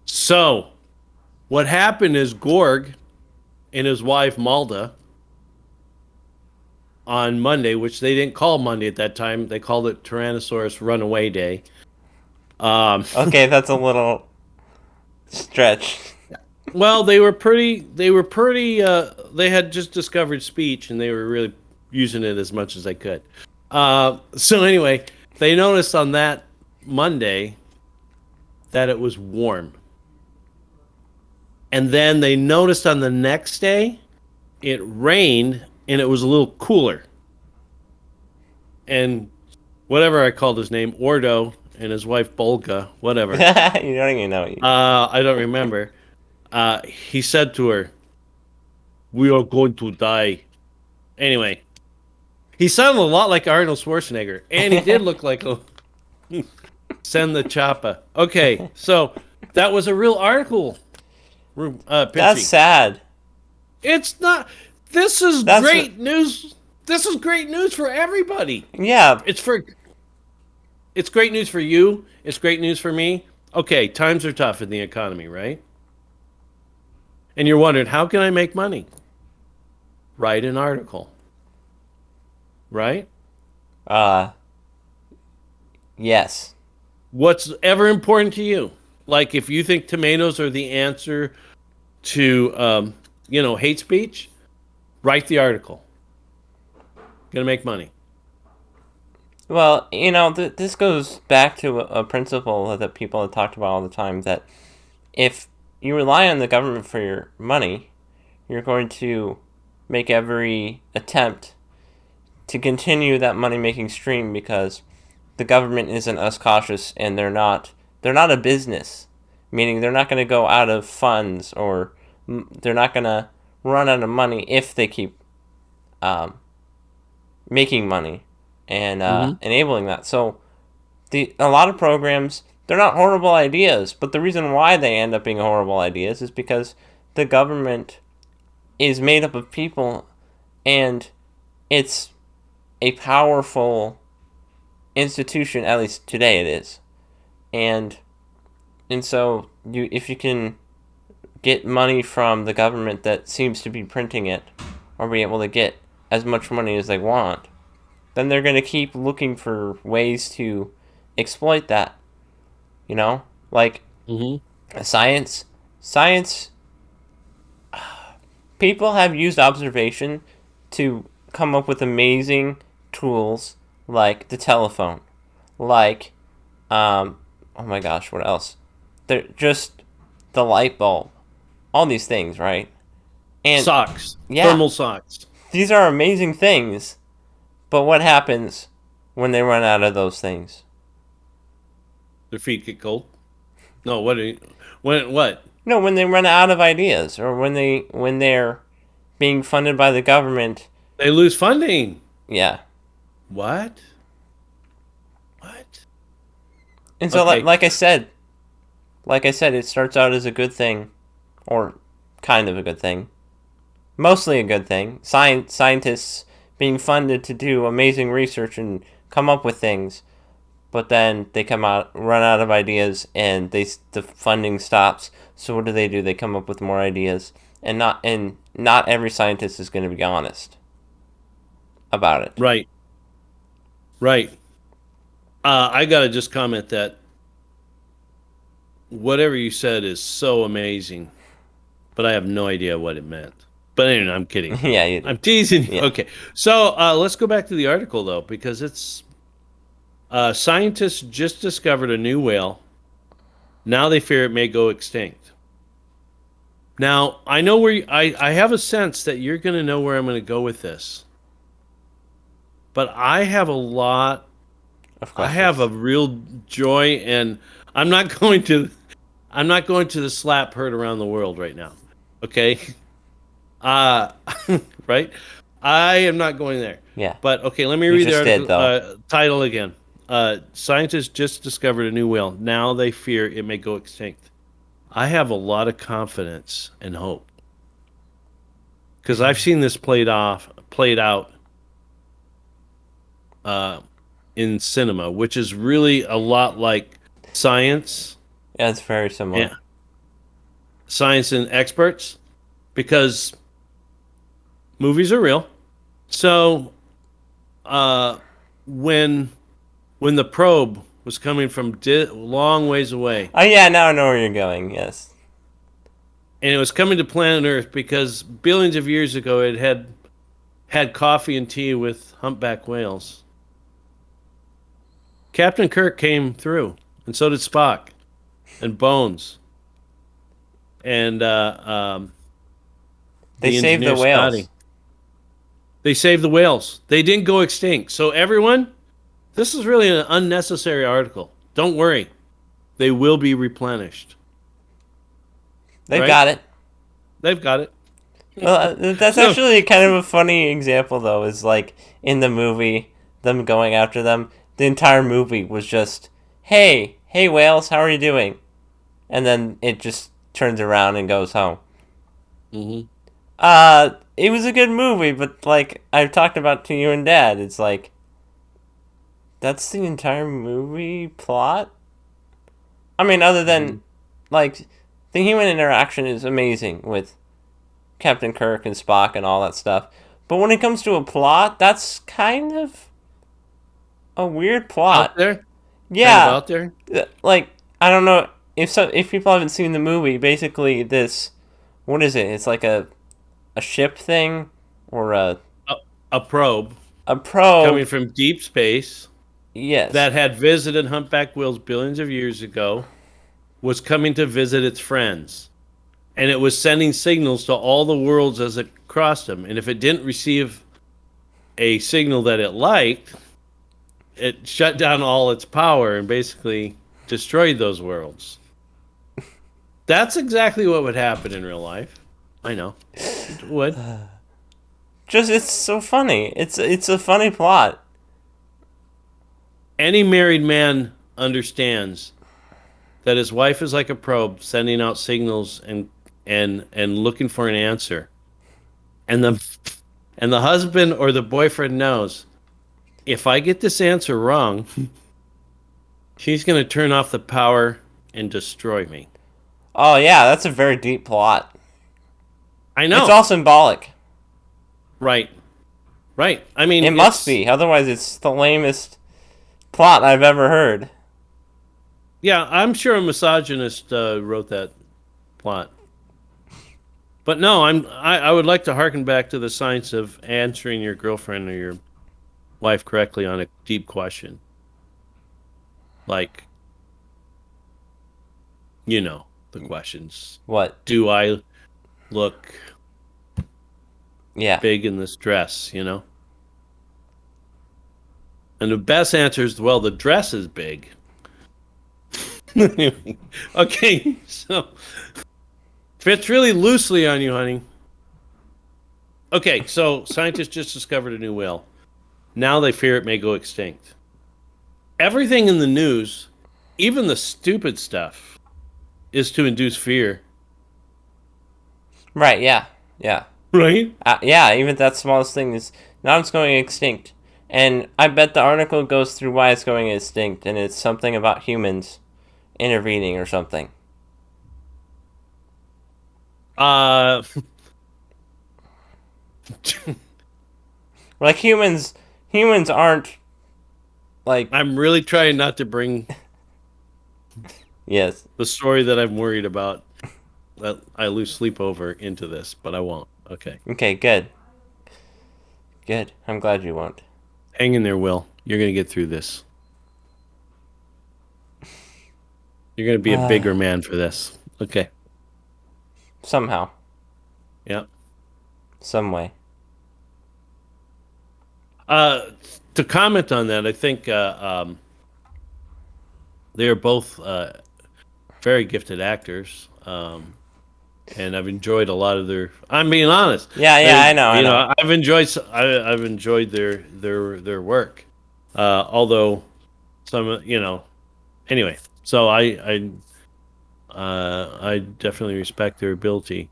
[SPEAKER 2] So, what happened is Gorg and his wife Malda on Monday, which they didn't call Monday at that time, they called it Tyrannosaurus Runaway Day.
[SPEAKER 1] Okay, that's a little stretch.
[SPEAKER 2] Well, they had just discovered speech and they were really using it as much as they could. So anyway, they noticed on that Monday that it was warm. And then they noticed on the next day it rained and it was a little cooler. And whatever I called his name, Ordo, and his wife Bolga, whatever.
[SPEAKER 1] You don't even know.
[SPEAKER 2] I don't remember. He said to her, "We are going to die." Anyway, he sounded a lot like Arnold Schwarzenegger, and he did look like a send the choppa. Okay, so that was a real article.
[SPEAKER 1] That's
[SPEAKER 2] Pinchy.
[SPEAKER 1] sad.
[SPEAKER 2] It's not. This is
[SPEAKER 1] That's
[SPEAKER 2] great news. This is great news for everybody.
[SPEAKER 1] Yeah,
[SPEAKER 2] It's great news for you. It's great news for me. Okay, times are tough in the economy, right? And you're wondering, how can I make money? Write an article. Right?
[SPEAKER 1] uh, yes.
[SPEAKER 2] What's ever important to you? Like if you think tomatoes are the answer to hate speech, write the article. Gonna make money.
[SPEAKER 1] Well, this goes back to a principle that people have talked about all the time, that if you rely on the government for your money, you're going to make every attempt to continue that money-making stream, because the government isn't as cautious, and they're not a business, meaning they're not going to go out of funds, or they're not going to run out of money if they keep making money and enabling that. So a lot of programs, they're not horrible ideas, but the reason why they end up being horrible ideas is because the government is made up of people, and it's a powerful institution, at least today it is. And so if you can get money from the government that seems to be printing it, or be able to get as much money as they want, then they're going to keep looking for ways to exploit that. Like science. People have used observation to come up with amazing tools, like the telephone, like oh my gosh, what else? They're just the light bulb, all these things, right? And
[SPEAKER 2] Socks.
[SPEAKER 1] Yeah.
[SPEAKER 2] Thermal socks.
[SPEAKER 1] these are amazing things, but what happens when they run out of those things?
[SPEAKER 2] Their feet get cold. No, what?
[SPEAKER 1] When they run out of ideas, or when they're being funded by the government.
[SPEAKER 2] They lose funding.
[SPEAKER 1] Yeah.
[SPEAKER 2] What?
[SPEAKER 1] And so,
[SPEAKER 2] Okay.
[SPEAKER 1] like I said, it starts out as a good thing, or kind of a good thing, mostly a good thing. Scientists being funded to do amazing research and come up with things, but then they run out of ideas, and the funding stops. So what do? They come up with more ideas, and not every scientist is going to be honest about it.
[SPEAKER 2] Right. Right. I gotta just comment that whatever you said is so amazing, but I have no idea what it meant. But anyway, I'm kidding.
[SPEAKER 1] Yeah, you do.
[SPEAKER 2] I'm teasing you.
[SPEAKER 1] Yeah.
[SPEAKER 2] Okay. So let's go back to the article though, because it's scientists just discovered a new whale. Now they fear it may go extinct. Now I know I have a sense that you're going to know where I'm going to go with this, but I have a lot.
[SPEAKER 1] Of
[SPEAKER 2] I
[SPEAKER 1] course.
[SPEAKER 2] have a real joy, and I'm not going to. I'm not going to the slap heard around the world right now. Okay. Uh right? I am not going there.
[SPEAKER 1] Yeah.
[SPEAKER 2] But okay, let me
[SPEAKER 1] You
[SPEAKER 2] read the
[SPEAKER 1] just did,
[SPEAKER 2] article
[SPEAKER 1] though.
[SPEAKER 2] title again. Scientists just discovered a new whale. Now they fear it may go extinct. I have a lot of confidence and hope because I've seen this played out uh, in cinema, which is really a lot like science.
[SPEAKER 1] Yeah, it's very similar.
[SPEAKER 2] Yeah, science and experts, because movies are real. So, uh, when the probe was coming from long ways away,
[SPEAKER 1] Oh yeah, now I know where you're going. Yes.
[SPEAKER 2] and it was coming to planet Earth because billions of years ago it had coffee and tea with humpback whales. Captain Kirk came through, and so did Spock, and Bones, and
[SPEAKER 1] They
[SPEAKER 2] the
[SPEAKER 1] saved the
[SPEAKER 2] engineer Scotty.
[SPEAKER 1] whales.
[SPEAKER 2] They saved the whales. They didn't go extinct. So everyone, this is really an unnecessary article. Don't worry. They will be replenished.
[SPEAKER 1] They
[SPEAKER 2] Right?
[SPEAKER 1] got it.
[SPEAKER 2] They've got it.
[SPEAKER 1] Well, that's
[SPEAKER 2] So,
[SPEAKER 1] actually kind of a funny example, though. Is like in the movie, them going after them. The entire movie was just, hey whales, how are you doing? And then it just turns around and goes home.
[SPEAKER 2] mhm.
[SPEAKER 1] It was a good movie, but like I've talked about to you and Dad, it's like that's the entire movie plot. I mean, other than like the human interaction is amazing with Captain Kirk and Spock and all that stuff. But when it comes to a plot, that's kind of a weird
[SPEAKER 2] Out
[SPEAKER 1] plot.
[SPEAKER 2] there? Kind of
[SPEAKER 1] Yeah,
[SPEAKER 2] out there?
[SPEAKER 1] like I don't know if people haven't seen the movie. Basically, this what is it? It's like a ship thing or
[SPEAKER 2] A, a probe
[SPEAKER 1] a
[SPEAKER 2] coming
[SPEAKER 1] probe.
[SPEAKER 2] from deep space
[SPEAKER 1] Yes,
[SPEAKER 2] that had visited humpback whales billions of years ago was coming to visit its friends. And it was sending signals to all the worlds as it crossed them. And if it didn't receive a signal that it liked, it shut down all its power and basically destroyed those worlds. That's exactly what would happen in real life. I know. It would.
[SPEAKER 1] just it's so funny. It's a funny plot.
[SPEAKER 2] Any married man understands that his wife is like a probe sending out signals and looking for an answer. And the husband or the boyfriend knows, if I get this answer wrong, she's going to turn off the power and destroy me.
[SPEAKER 1] Oh yeah, that's a very deep plot.
[SPEAKER 2] I know.
[SPEAKER 1] It's all symbolic.
[SPEAKER 2] Right. Right. I mean,
[SPEAKER 1] It must be, otherwise it's the lamest plot I've ever heard.
[SPEAKER 2] Yeah, I'm sure a misogynist wrote that plot. But no, I would like to harken back to the science of answering your girlfriend or your wife correctly on a deep question. Like, the questions.
[SPEAKER 1] What?
[SPEAKER 2] Do I look
[SPEAKER 1] Yeah.
[SPEAKER 2] big in this dress, And the best answer is, well, the dress is big. Okay, so fits really loosely on you, honey. Okay, so scientists just discovered a new whale. Now they fear it may go extinct. Everything in the news, even the stupid stuff, is to induce fear.
[SPEAKER 1] Right. Yeah. Yeah.
[SPEAKER 2] Right?
[SPEAKER 1] Yeah. Even that smallest thing is now it's going extinct. And I bet the article goes through why it's going extinct, and it's something about humans intervening or something.
[SPEAKER 2] Uh,
[SPEAKER 1] Like humans aren't like
[SPEAKER 2] I'm really trying not to bring
[SPEAKER 1] yes.
[SPEAKER 2] the story that I'm worried about that I lose sleep over into this, but I won't. Okay.
[SPEAKER 1] Okay, good. Good. I'm glad you won't.
[SPEAKER 2] Hang in there, Will. You're going to get through this. You're going to be a bigger man for this. Okay.
[SPEAKER 1] Somehow.
[SPEAKER 2] Yeah.
[SPEAKER 1] Some way.
[SPEAKER 2] To comment on that, I think they are both very gifted actors. And I've enjoyed a lot of their. I'm being honest.
[SPEAKER 1] Yeah, I know, I know.
[SPEAKER 2] I've enjoyed their work. Although some, anyway. So I definitely respect their ability.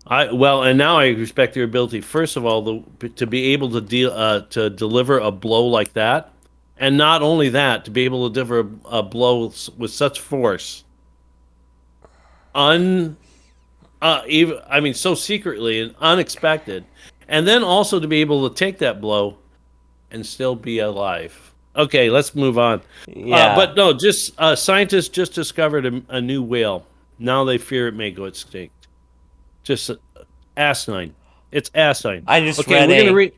[SPEAKER 2] And now I respect their ability. First of all, to be able to deliver a blow like that, and not only that, to be able to deliver a blow with such force, even I mean, so secretly and unexpected, and then also to be able to take that blow and still be alive. Okay, let's move on.
[SPEAKER 1] Yeah.
[SPEAKER 2] But no, just scientists just discovered a new whale. Now they fear it may go extinct. Just asinine. It's asinine.
[SPEAKER 1] I just
[SPEAKER 2] okay,
[SPEAKER 1] read
[SPEAKER 2] we're gonna read.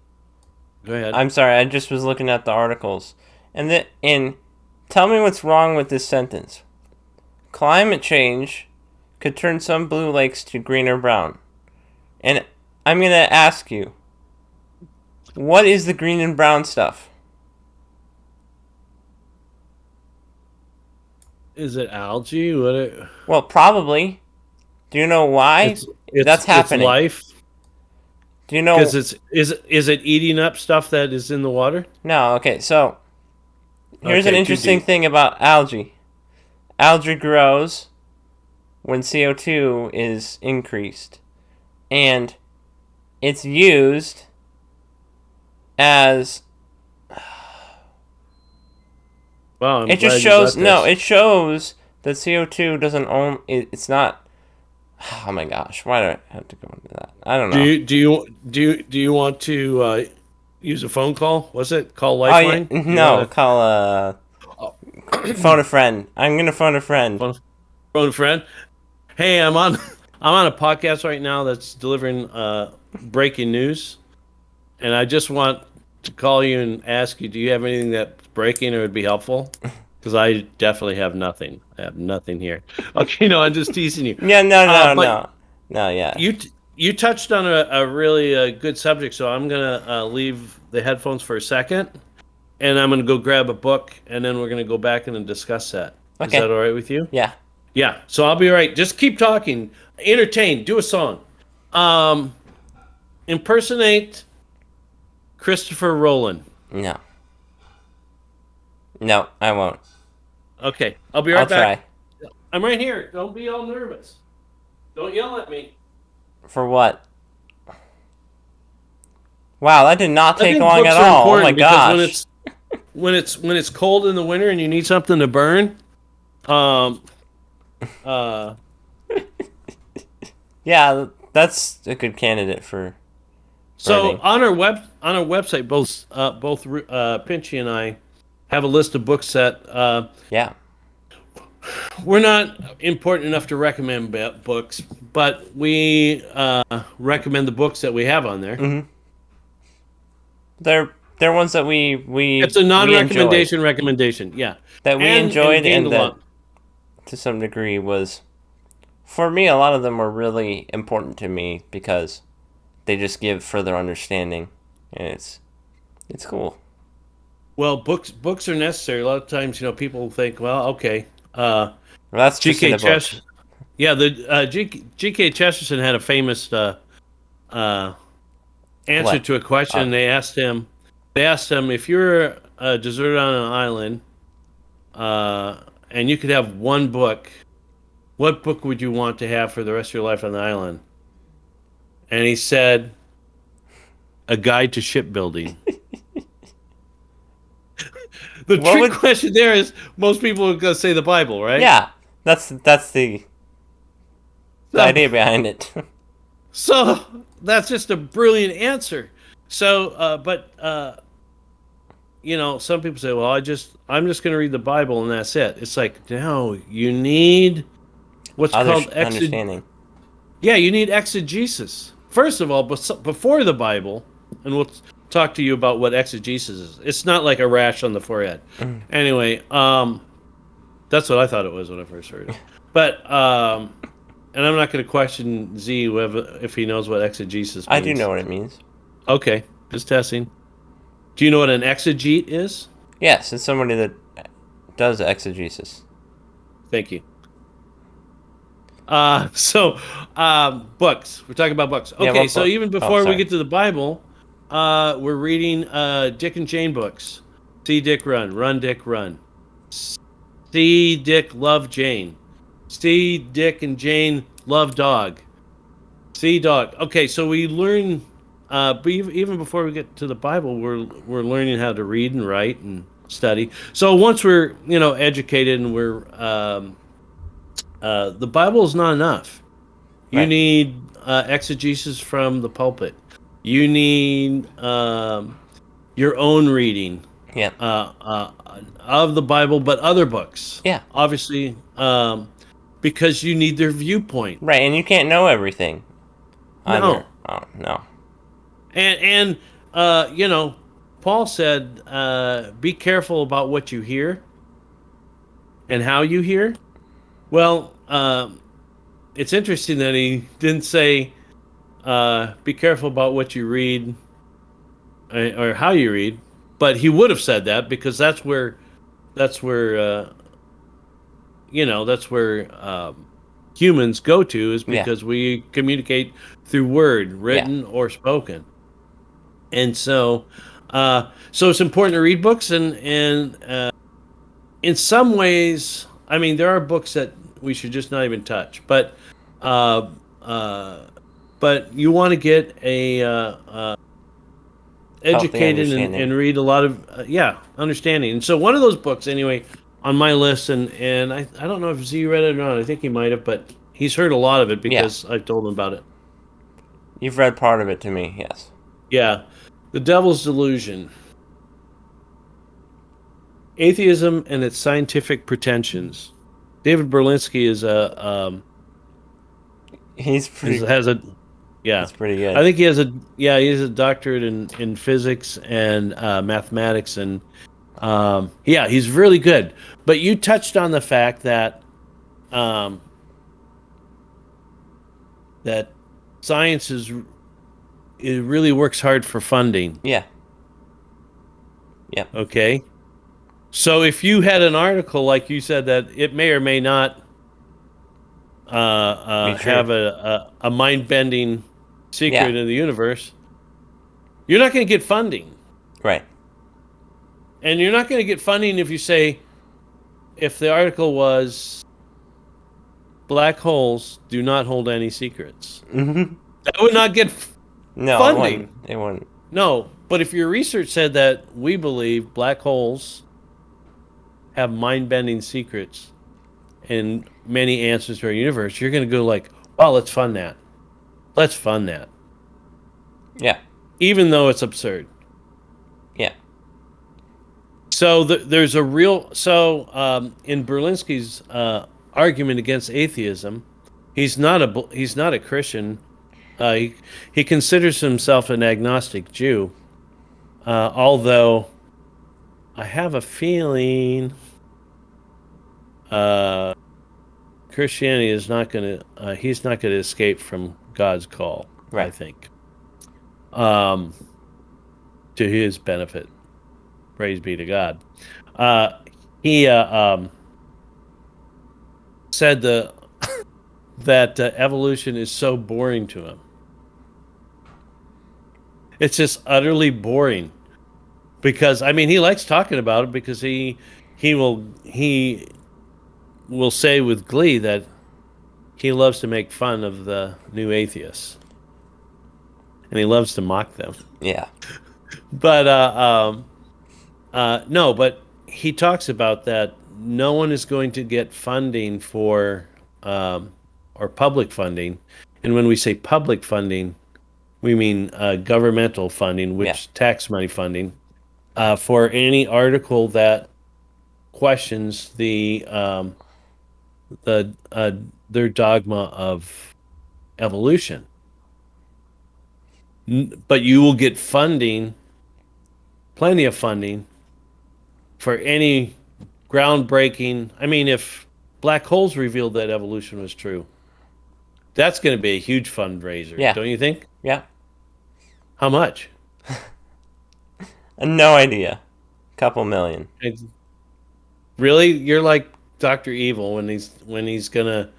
[SPEAKER 2] Go ahead.
[SPEAKER 1] I'm sorry, I just was looking at the articles. And tell me what's wrong with this sentence. Climate change could turn some blue lakes to green or brown. And I'm going to ask you, what is the green and brown stuff?
[SPEAKER 2] Is it algae?
[SPEAKER 1] Well, probably. Do you know why that's happening?
[SPEAKER 2] It's life.
[SPEAKER 1] Do you know?
[SPEAKER 2] Because is it eating up stuff that is in the water?
[SPEAKER 1] No. Okay. So here's an
[SPEAKER 2] Okay,
[SPEAKER 1] interesting thing about algae. Algae grows when CO2 is increased, and it's used as.
[SPEAKER 2] Wow,
[SPEAKER 1] it just shows it shows that CO2 doesn't own it's not. Oh my gosh, why do I have to go into that? I don't know.
[SPEAKER 2] Do you want to use a phone call? Was it call
[SPEAKER 1] Oh yeah,
[SPEAKER 2] Lifeline?
[SPEAKER 1] no, call phone a friend. I'm gonna phone a friend.
[SPEAKER 2] Phone a friend. Hey, I'm on I'm on a podcast right now that's delivering breaking news, and I just want to call you and ask you, do you have anything that's breaking or would be helpful? Because I definitely have nothing. I have nothing here. Okay, no, I'm just teasing you.
[SPEAKER 1] Yeah, no, yeah.
[SPEAKER 2] You touched on a really good subject, so I'm gonna leave the headphones for a second, and I'm gonna go grab a book, and then we're gonna go back and discuss that.
[SPEAKER 1] Okay.
[SPEAKER 2] Is that all right with you?
[SPEAKER 1] Yeah.
[SPEAKER 2] Yeah. So I'll be all right. Just keep talking. Entertain. Do a song. Impersonate Christopher Rowland.
[SPEAKER 1] No. No, I won't.
[SPEAKER 2] Okay, I'll be right back.
[SPEAKER 1] Try.
[SPEAKER 2] I'm right here. Don't be all nervous. Don't yell at me.
[SPEAKER 1] For what? Wow, that did not take long at all. Oh my gosh.
[SPEAKER 2] When it's cold in the winter and you need something to burn,
[SPEAKER 1] yeah, that's a good candidate for.
[SPEAKER 2] So
[SPEAKER 1] burning.
[SPEAKER 2] on our website, both Pinchy and I have a list of books that
[SPEAKER 1] Yeah.
[SPEAKER 2] we're not important enough to recommend books, but we recommend the books that we have on there.
[SPEAKER 1] Mm-hmm. They're ones that we
[SPEAKER 2] It's a non-recommendation recommendation, yeah.
[SPEAKER 1] That we enjoyed and that to some degree was, for me, a lot of them were really important to me because they just give further understanding, and it's cool.
[SPEAKER 2] Well, books are necessary. A lot of times, people think, well, okay.
[SPEAKER 1] Well, that's just in a book.
[SPEAKER 2] Yeah, the G.K. Chesterton had a famous answer to a question. They asked him, if you're deserted on an island, and you could have one book, what book would you want to have for the rest of your life on the island? And he said, A Guide to Shipbuilding. The
[SPEAKER 1] What
[SPEAKER 2] trick
[SPEAKER 1] would?
[SPEAKER 2] question there is most people are going to say the Bible, right?
[SPEAKER 1] Yeah, that's the
[SPEAKER 2] So,
[SPEAKER 1] idea behind it.
[SPEAKER 2] so that's just a brilliant answer. So, some people say, "Well, I'm just going to read the Bible and that's it." It's like, no, you need what's
[SPEAKER 1] Other
[SPEAKER 2] called
[SPEAKER 1] understanding.
[SPEAKER 2] Yeah, you need exegesis. First of all, before the Bible, and we'll talk to you about what exegesis is. It's not like a rash on the forehead. Anyway, that's what I thought it was when I first heard it. But and I'm not going to question Z whether if he knows what exegesis
[SPEAKER 1] I do
[SPEAKER 2] means.
[SPEAKER 1] know what it means.
[SPEAKER 2] Okay, just testing. Do you know what an exegete is?
[SPEAKER 1] Yes, it's somebody that does exegesis.
[SPEAKER 2] Thank you. So books. We're talking about books.
[SPEAKER 1] Yeah,
[SPEAKER 2] Okay,
[SPEAKER 1] what
[SPEAKER 2] so
[SPEAKER 1] book?
[SPEAKER 2] even
[SPEAKER 1] Oh,
[SPEAKER 2] before we
[SPEAKER 1] sorry.
[SPEAKER 2] get to the Bible, we're reading Dick and Jane books. See Dick run, run Dick run. See Dick love Jane. See Dick and Jane love dog. See dog. Okay, so we learn. But even before we get to the Bible, we're learning how to read and write and study. So once we're educated and we're the Bible is not enough. You
[SPEAKER 1] Right.
[SPEAKER 2] need exegesis from the pulpit. You need your own reading
[SPEAKER 1] Yeah.
[SPEAKER 2] of the Bible, but other books,
[SPEAKER 1] Yeah.
[SPEAKER 2] obviously, because you need their viewpoint.
[SPEAKER 1] Right, and you can't know everything on your.
[SPEAKER 2] No,
[SPEAKER 1] Oh no.
[SPEAKER 2] and Paul said, "Be careful about what you hear and how you hear." Well, it's interesting that he didn't say, "Be careful about what you read or how you read," but he would have said that because that's where that's where humans go to is
[SPEAKER 1] Yeah.
[SPEAKER 2] because we communicate through word,
[SPEAKER 1] Yeah.
[SPEAKER 2] written or spoken, and so it's important to read books and in some ways, I mean, there are books that we should just not even touch, uh, uh, but you want to get a
[SPEAKER 1] Healthy
[SPEAKER 2] educated
[SPEAKER 1] understanding.
[SPEAKER 2] and read a lot of understanding. And so one of those books anyway on my list, and I don't know if Z read it or not. I think he might have, but he's heard a lot of it
[SPEAKER 1] Yeah.
[SPEAKER 2] because I've told him about it.
[SPEAKER 1] You've read part of it to me. Yes.
[SPEAKER 2] Yeah, The Devil's Delusion: Atheism and Its Scientific Pretensions. David Berlinski is a
[SPEAKER 1] He's pretty.
[SPEAKER 2] has a yeah.
[SPEAKER 1] He's pretty
[SPEAKER 2] I
[SPEAKER 1] good.
[SPEAKER 2] think he has a doctorate in physics and mathematics and yeah, he's really good. But you touched on the fact that um, that science it really works hard for funding.
[SPEAKER 1] Yeah. Yep.
[SPEAKER 2] Okay, so if you had an article like you said that it may or may not
[SPEAKER 1] Be true.
[SPEAKER 2] have a mind bending
[SPEAKER 1] Yeah.
[SPEAKER 2] secret in the universe, you're not going to get funding,
[SPEAKER 1] Right.
[SPEAKER 2] and you're not going to get funding if you say if the article was black holes do not hold any secrets.
[SPEAKER 1] Mm-hmm.
[SPEAKER 2] That would not get
[SPEAKER 1] No, it wouldn't.
[SPEAKER 2] funding.
[SPEAKER 1] It wouldn't.
[SPEAKER 2] No, but if your research said that we believe black holes have mind-bending secrets and many answers to our universe, you're going to go like, "Wow, let's fund that. Let's fund that."
[SPEAKER 1] Yeah.
[SPEAKER 2] Even though it's absurd.
[SPEAKER 1] Yeah.
[SPEAKER 2] So there's a real in Berlinski's argument against atheism, he's not a Christian. He considers himself an agnostic Jew, although I have a feeling Christianity is not going to. He's not going to escape from God's call. I
[SPEAKER 1] Right.
[SPEAKER 2] think, um, to his benefit. Praise be to God. He said that evolution is so boring to him. It's just utterly boring because I mean he likes talking about it because he will say with glee that he loves to make fun of the new atheists and he loves to mock them.
[SPEAKER 1] Yeah.
[SPEAKER 2] But no, but he talks about that no one is going to get funding for or public funding, and when we say public funding, we mean governmental funding,
[SPEAKER 1] Yeah.
[SPEAKER 2] which tax money funding, for any article that questions the their dogma of evolution. But you will get funding, plenty of funding, for any groundbreaking. I mean, if black holes revealed that evolution was true, that's going to be a huge fundraiser,
[SPEAKER 1] Yeah.
[SPEAKER 2] don't you think?
[SPEAKER 1] Yeah.
[SPEAKER 2] How much?
[SPEAKER 1] No idea. Couple million.
[SPEAKER 2] Really? You're like Dr. Evil when he's gonna.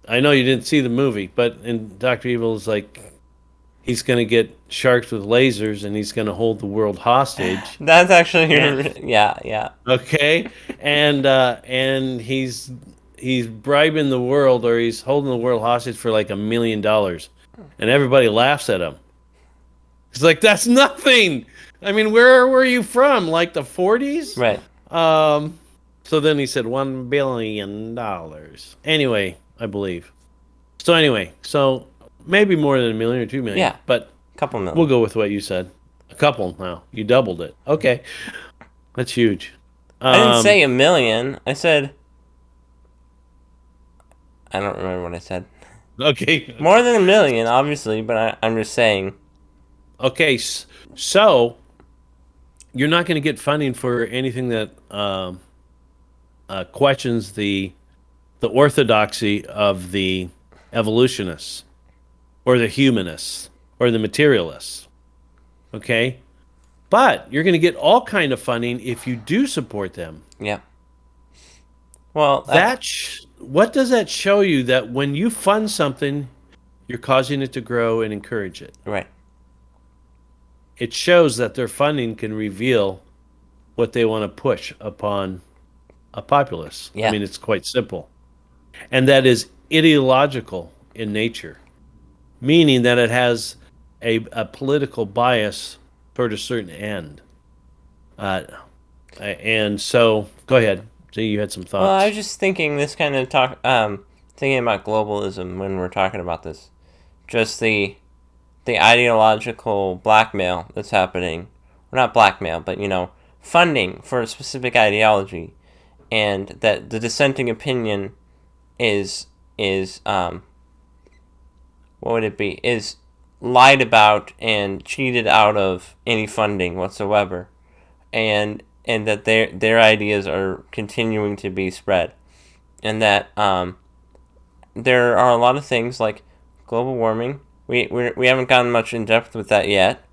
[SPEAKER 2] I know you didn't see the movie, but in Dr. Evil is like he's gonna get sharks with lasers and he's gonna hold the world hostage.
[SPEAKER 1] That's actually
[SPEAKER 2] And,
[SPEAKER 1] yeah, yeah.
[SPEAKER 2] okay, and he's bribing the world or he's holding the world hostage for like $1 million, and everybody laughs at him. It's like that's nothing. I mean, where were you from? Like the 40s?
[SPEAKER 1] Right.
[SPEAKER 2] So then he said $1 billion. Anyway, I believe. So anyway, so maybe more than a million or 2 million.
[SPEAKER 1] Yeah.
[SPEAKER 2] But
[SPEAKER 1] Couple million.
[SPEAKER 2] we'll go with what you said. A couple now. You doubled it. Okay. That's huge.
[SPEAKER 1] I didn't say a million. I said I don't remember what I said.
[SPEAKER 2] Okay.
[SPEAKER 1] More than a million, obviously, but I'm just saying.
[SPEAKER 2] Okay. So you're not going to get funding for anything that questions the orthodoxy of the evolutionists or the humanists or the materialists. Okay? But you're going to get all kind of funding if you do support them.
[SPEAKER 1] Yeah. Well,
[SPEAKER 2] What does that show you? That when you fund something, you're causing it to grow and encourage it.
[SPEAKER 1] right.
[SPEAKER 2] It shows that their funding can reveal what they want to push upon a populace.
[SPEAKER 1] Yeah.
[SPEAKER 2] I mean, it's quite simple. And that is ideological in nature, meaning that it has a political bias toward a certain end. And so, go ahead. So you had some thoughts.
[SPEAKER 1] Well, I was just thinking this kind of thinking about globalism when we're talking about this. Just the ideological blackmail that's happening. Well, not blackmail, but funding for a specific ideology, and that the dissenting opinion is what would it be? Is lied about and cheated out of any funding whatsoever, and that their ideas are continuing to be spread, and that there are a lot of things like global warming. We haven't gotten much in depth with that yet,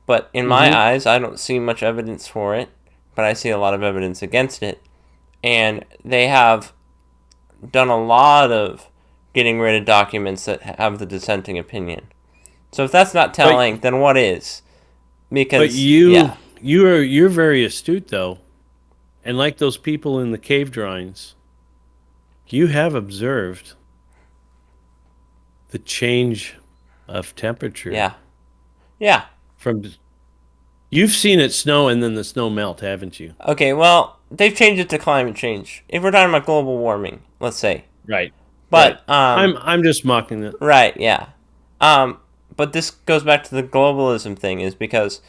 [SPEAKER 1] but in my eyes, I don't see much evidence for it, but I see a lot of evidence against it, and they have done a lot of getting rid of documents that have the dissenting opinion. So if that's not telling, then what is? Because
[SPEAKER 2] you're very astute though, and like those people in the cave drawings, you have observed the change of temperature.
[SPEAKER 1] Yeah.
[SPEAKER 2] You've seen it snow and then the snow melt, haven't you?
[SPEAKER 1] Okay, well, they've changed it to climate change. If we're talking about global warming, let's say.
[SPEAKER 2] Right.
[SPEAKER 1] But
[SPEAKER 2] right. I'm just mocking it.
[SPEAKER 1] Right, yeah. But this goes back to the globalism thing, is because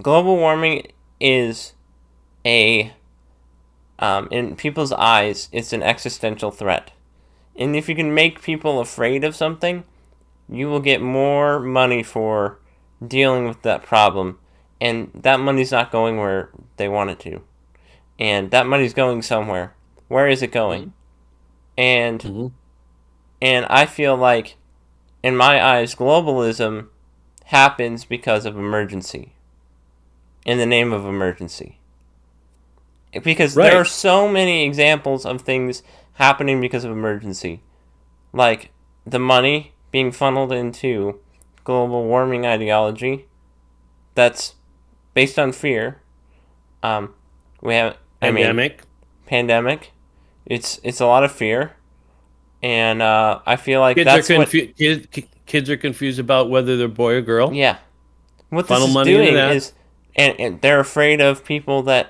[SPEAKER 1] global warming is in people's eyes, it's an existential threat. And if you can make people afraid of something, you will get more money for dealing with that problem. And that money's not going where they want it to. And that money's going somewhere. Where is it going? And I feel like, in my eyes, globalism happens because of emergency. In the name of emergency. Because there are so many examples of things happening because of emergency. Like the money being funneled into global warming ideology that's based on fear. We have pandemic. It's a lot of fear, and I feel like
[SPEAKER 2] kids are confused about whether they're boy or girl.
[SPEAKER 1] Yeah, what
[SPEAKER 2] Funnel
[SPEAKER 1] this is
[SPEAKER 2] money
[SPEAKER 1] doing
[SPEAKER 2] into that.
[SPEAKER 1] is and they're afraid of people that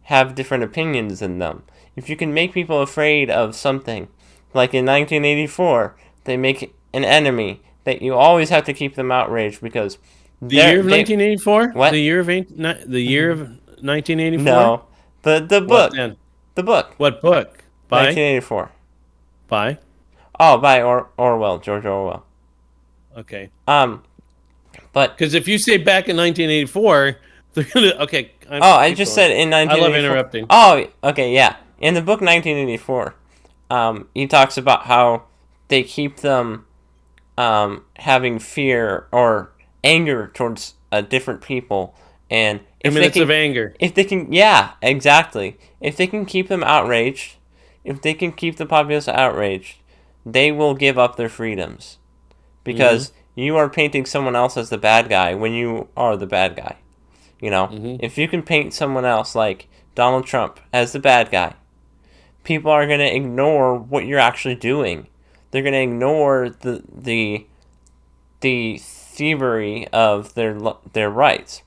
[SPEAKER 1] have different opinions than them. If you can make people afraid of something, like in 1984, they make an enemy that you always have to keep them outraged because
[SPEAKER 2] The year of
[SPEAKER 1] they
[SPEAKER 2] 1984?
[SPEAKER 1] what?
[SPEAKER 2] The year of 1984?
[SPEAKER 1] No, the
[SPEAKER 2] What
[SPEAKER 1] book,
[SPEAKER 2] then?
[SPEAKER 1] the book,
[SPEAKER 2] What book? By?
[SPEAKER 1] 1984.
[SPEAKER 2] By?
[SPEAKER 1] Oh, by Orwell, George Orwell.
[SPEAKER 2] Okay.
[SPEAKER 1] Um, but
[SPEAKER 2] Because if you say back in 1984, they're gonna. Okay,
[SPEAKER 1] oh, I
[SPEAKER 2] keep
[SPEAKER 1] just
[SPEAKER 2] going.
[SPEAKER 1] said in
[SPEAKER 2] I love
[SPEAKER 1] 1984.
[SPEAKER 2] interrupting.
[SPEAKER 1] Oh, okay, yeah. In the book 1984, he talks about how they keep them having fear or anger towards different people, and
[SPEAKER 2] Minutes of anger.
[SPEAKER 1] if they can, yeah, exactly. If they can keep them outraged, if they can keep the populace outraged, they will give up their freedoms
[SPEAKER 2] Mm-hmm.
[SPEAKER 1] because you are painting someone else as the bad guy when you are the bad guy. You know,
[SPEAKER 2] Mm-hmm.
[SPEAKER 1] if you can paint someone else like Donald Trump as the bad guy, people are going to ignore what you're actually doing. They're going to ignore the thievery of their rights.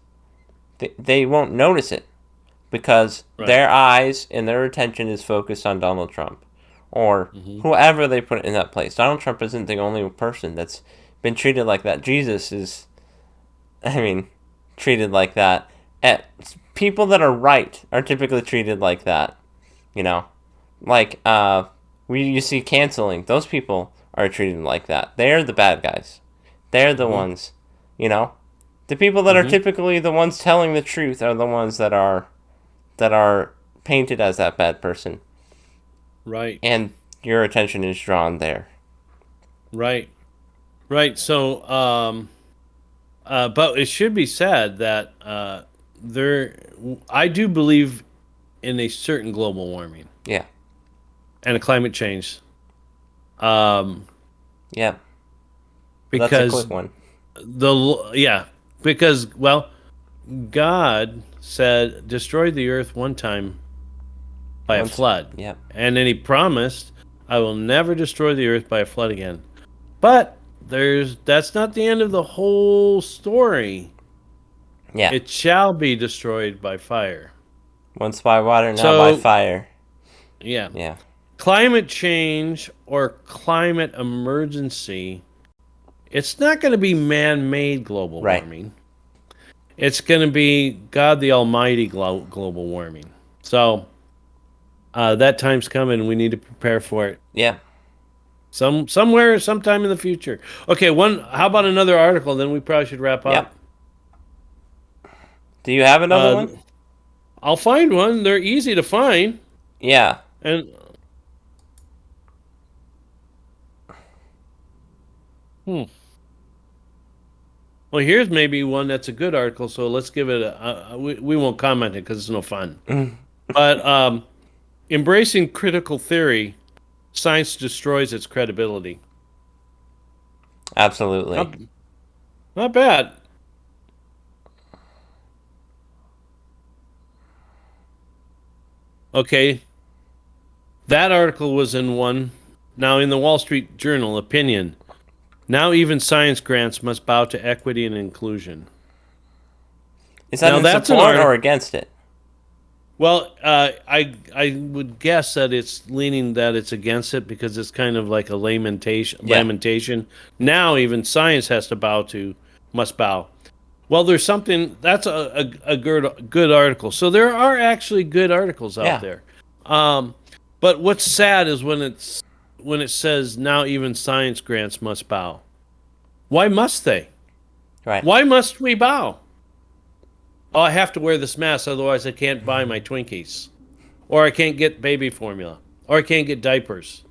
[SPEAKER 1] They won't notice it because
[SPEAKER 2] Right.
[SPEAKER 1] their eyes and their attention is focused on Donald Trump or
[SPEAKER 2] Mm-hmm.
[SPEAKER 1] whoever they put in that place. Donald Trump isn't the only person that's been treated like that. Jesus is, I mean, treated like that. At people that are right are typically treated like that. You know, like you see canceling. Those people are treated like that. They're the bad guys. They're the
[SPEAKER 2] Mm-hmm.
[SPEAKER 1] ones. You know, the people that are
[SPEAKER 2] Mm-hmm.
[SPEAKER 1] typically the ones telling the truth are the ones that are painted as that bad person,
[SPEAKER 2] Right.
[SPEAKER 1] and your attention is drawn there.
[SPEAKER 2] Right. Right. So, but it should be said that there, I do believe in a certain global warming
[SPEAKER 1] Yeah,
[SPEAKER 2] and a climate change. Um,
[SPEAKER 1] yeah. But that's a
[SPEAKER 2] because
[SPEAKER 1] quick one.
[SPEAKER 2] yeah, because well, God said destroy the earth one time by a
[SPEAKER 1] Once,
[SPEAKER 2] flood,
[SPEAKER 1] yeah,
[SPEAKER 2] and then He promised, "I will never destroy the earth by a flood again." But that's not the end of the whole story.
[SPEAKER 1] yeah.
[SPEAKER 2] It shall be destroyed by fire.
[SPEAKER 1] Once by water, now by
[SPEAKER 2] So,
[SPEAKER 1] fire.
[SPEAKER 2] yeah.
[SPEAKER 1] Yeah,
[SPEAKER 2] Climate change or climate emergency, it's not going to be man made global
[SPEAKER 1] right.
[SPEAKER 2] warming. It's going to be God the Almighty global warming. So, that time's coming and we need to prepare for it.
[SPEAKER 1] Yeah,
[SPEAKER 2] Somewhere, sometime in the future. Okay, how about another article? Then we probably should wrap
[SPEAKER 1] yeah.
[SPEAKER 2] up.
[SPEAKER 1] Do you have another
[SPEAKER 2] Uh,
[SPEAKER 1] one?
[SPEAKER 2] I'll find one. They're easy to find.
[SPEAKER 1] Yeah.
[SPEAKER 2] And hmm. Well, here's maybe one that's a good article. So let's give it we won't comment it because it's no fun. But embracing critical theory, science destroys its credibility.
[SPEAKER 1] Absolutely.
[SPEAKER 2] Not, not bad. Okay, that article was in one. Now in the Wall Street Journal, opinion. Now even science grants must bow to equity and inclusion.
[SPEAKER 1] Is that
[SPEAKER 2] Now
[SPEAKER 1] in
[SPEAKER 2] that's an
[SPEAKER 1] support or
[SPEAKER 2] article.
[SPEAKER 1] against it?
[SPEAKER 2] Well, I would guess that it's leaning that it's against it because it's kind of like a lamentation.
[SPEAKER 1] Yeah.
[SPEAKER 2] Lamentation. Now even science has to must bow. Well, there's something that's a good article. So there are actually good articles out
[SPEAKER 1] Yeah.
[SPEAKER 2] there. But what's sad is when it says now even science grants must bow. Why must they?
[SPEAKER 1] Right.
[SPEAKER 2] Why must we bow? Oh, I have to wear this mask, otherwise I can't buy my Twinkies. Or I can't get baby formula. Or I can't get diapers.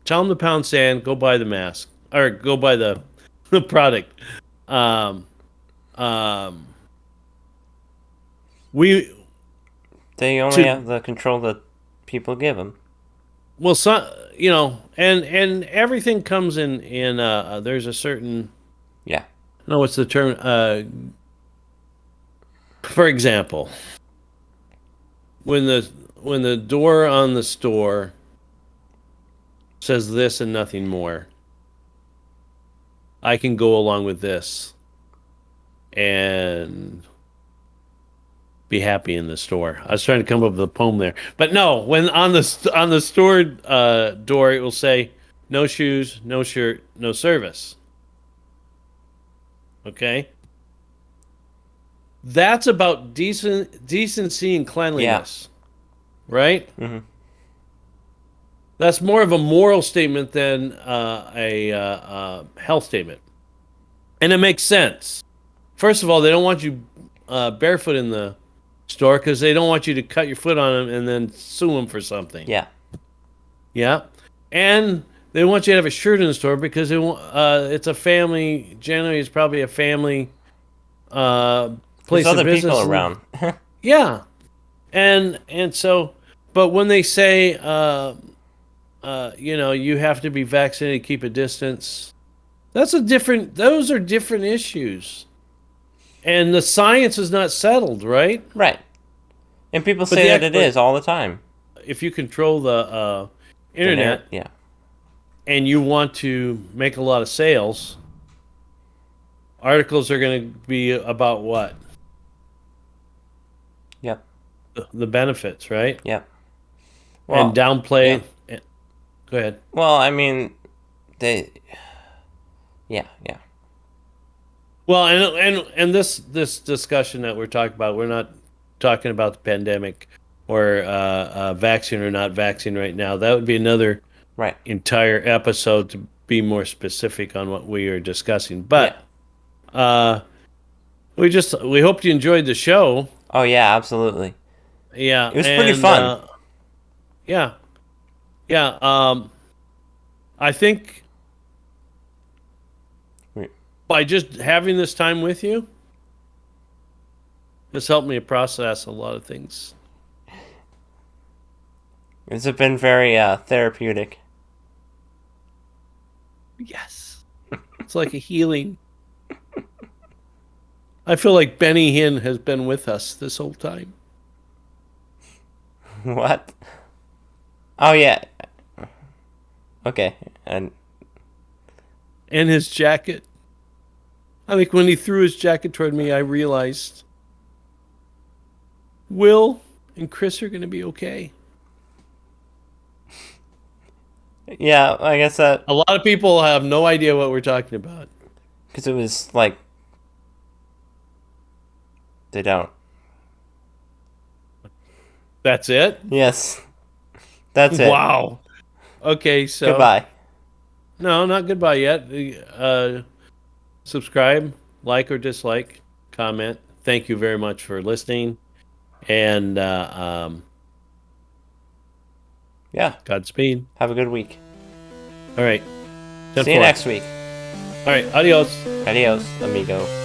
[SPEAKER 2] Tell them to pound sand, go buy the mask. Or go buy the product. Um, um, we,
[SPEAKER 1] They only
[SPEAKER 2] to,
[SPEAKER 1] have the control that people give them.
[SPEAKER 2] well, and everything comes in there's a certain,
[SPEAKER 1] Yeah.
[SPEAKER 2] no, what's the term? For example, when the door on the store says this and nothing more, I can go along with this. and be happy in the store. I was trying to come up with a poem there, but no. When on the store door, it will say no shoes, no shirt, no service. Okay, that's about decency and
[SPEAKER 1] Yeah.
[SPEAKER 2] cleanliness, right?
[SPEAKER 1] Hmm.
[SPEAKER 2] That's more of a moral statement than a health statement, and it makes sense. First of all, they don't want you barefoot in the store because they don't want you to cut your foot on them and then sue them for something.
[SPEAKER 1] Yeah.
[SPEAKER 2] Yeah, and they want you to have a shirt in the store because it's a family. Generally, it's probably a family uh,
[SPEAKER 1] There's
[SPEAKER 2] place of
[SPEAKER 1] other people
[SPEAKER 2] business.
[SPEAKER 1] around.
[SPEAKER 2] Yeah, and so, but when they say, you have to be vaccinated, keep a distance. That's a different. Those are different issues, and the science is not settled, right?
[SPEAKER 1] Right. And people
[SPEAKER 2] But
[SPEAKER 1] say that it is all the time.
[SPEAKER 2] if you control the internet
[SPEAKER 1] Yeah.
[SPEAKER 2] and you want to make a lot of sales, articles are going to be about what?
[SPEAKER 1] Yep.
[SPEAKER 2] The benefits, right?
[SPEAKER 1] Yep.
[SPEAKER 2] And
[SPEAKER 1] Well,
[SPEAKER 2] downplay.
[SPEAKER 1] yeah.
[SPEAKER 2] Go ahead.
[SPEAKER 1] Well, I mean, they. Yeah. Yeah.
[SPEAKER 2] Well, and this discussion that we're talking about, we're not talking about the pandemic or vaccine or not vaccine right now. That would be another
[SPEAKER 1] Right.
[SPEAKER 2] entire episode to be more specific on what we are discussing.
[SPEAKER 1] Yeah.
[SPEAKER 2] But we hope you enjoyed the show.
[SPEAKER 1] Oh yeah, absolutely.
[SPEAKER 2] Yeah,
[SPEAKER 1] It was pretty
[SPEAKER 2] and
[SPEAKER 1] fun.
[SPEAKER 2] yeah, yeah. I think
[SPEAKER 1] We-
[SPEAKER 2] by just having this time with you, it's helped me process a lot of things.
[SPEAKER 1] It's been very therapeutic.
[SPEAKER 2] Yes, it's like a healing. I feel like Benny Hinn has been with us this whole time.
[SPEAKER 1] What? Oh yeah. Okay. And
[SPEAKER 2] And his jacket. I think when he threw his jacket toward me, I realized Will and Chris are going to be okay.
[SPEAKER 1] yeah, I guess that
[SPEAKER 2] A lot of people have no idea what we're talking about.
[SPEAKER 1] because it was like they don't.
[SPEAKER 2] That's it?
[SPEAKER 1] Yes. That's it.
[SPEAKER 2] Wow. Okay, so
[SPEAKER 1] Goodbye.
[SPEAKER 2] no, not goodbye yet. Subscribe, like or dislike, comment. Thank you very much for listening, and
[SPEAKER 1] Yeah.
[SPEAKER 2] Godspeed.
[SPEAKER 1] Have a good week.
[SPEAKER 2] All right.
[SPEAKER 1] See you
[SPEAKER 2] 10-4.
[SPEAKER 1] next week.
[SPEAKER 2] All right. Adios.
[SPEAKER 1] Adios, amigo.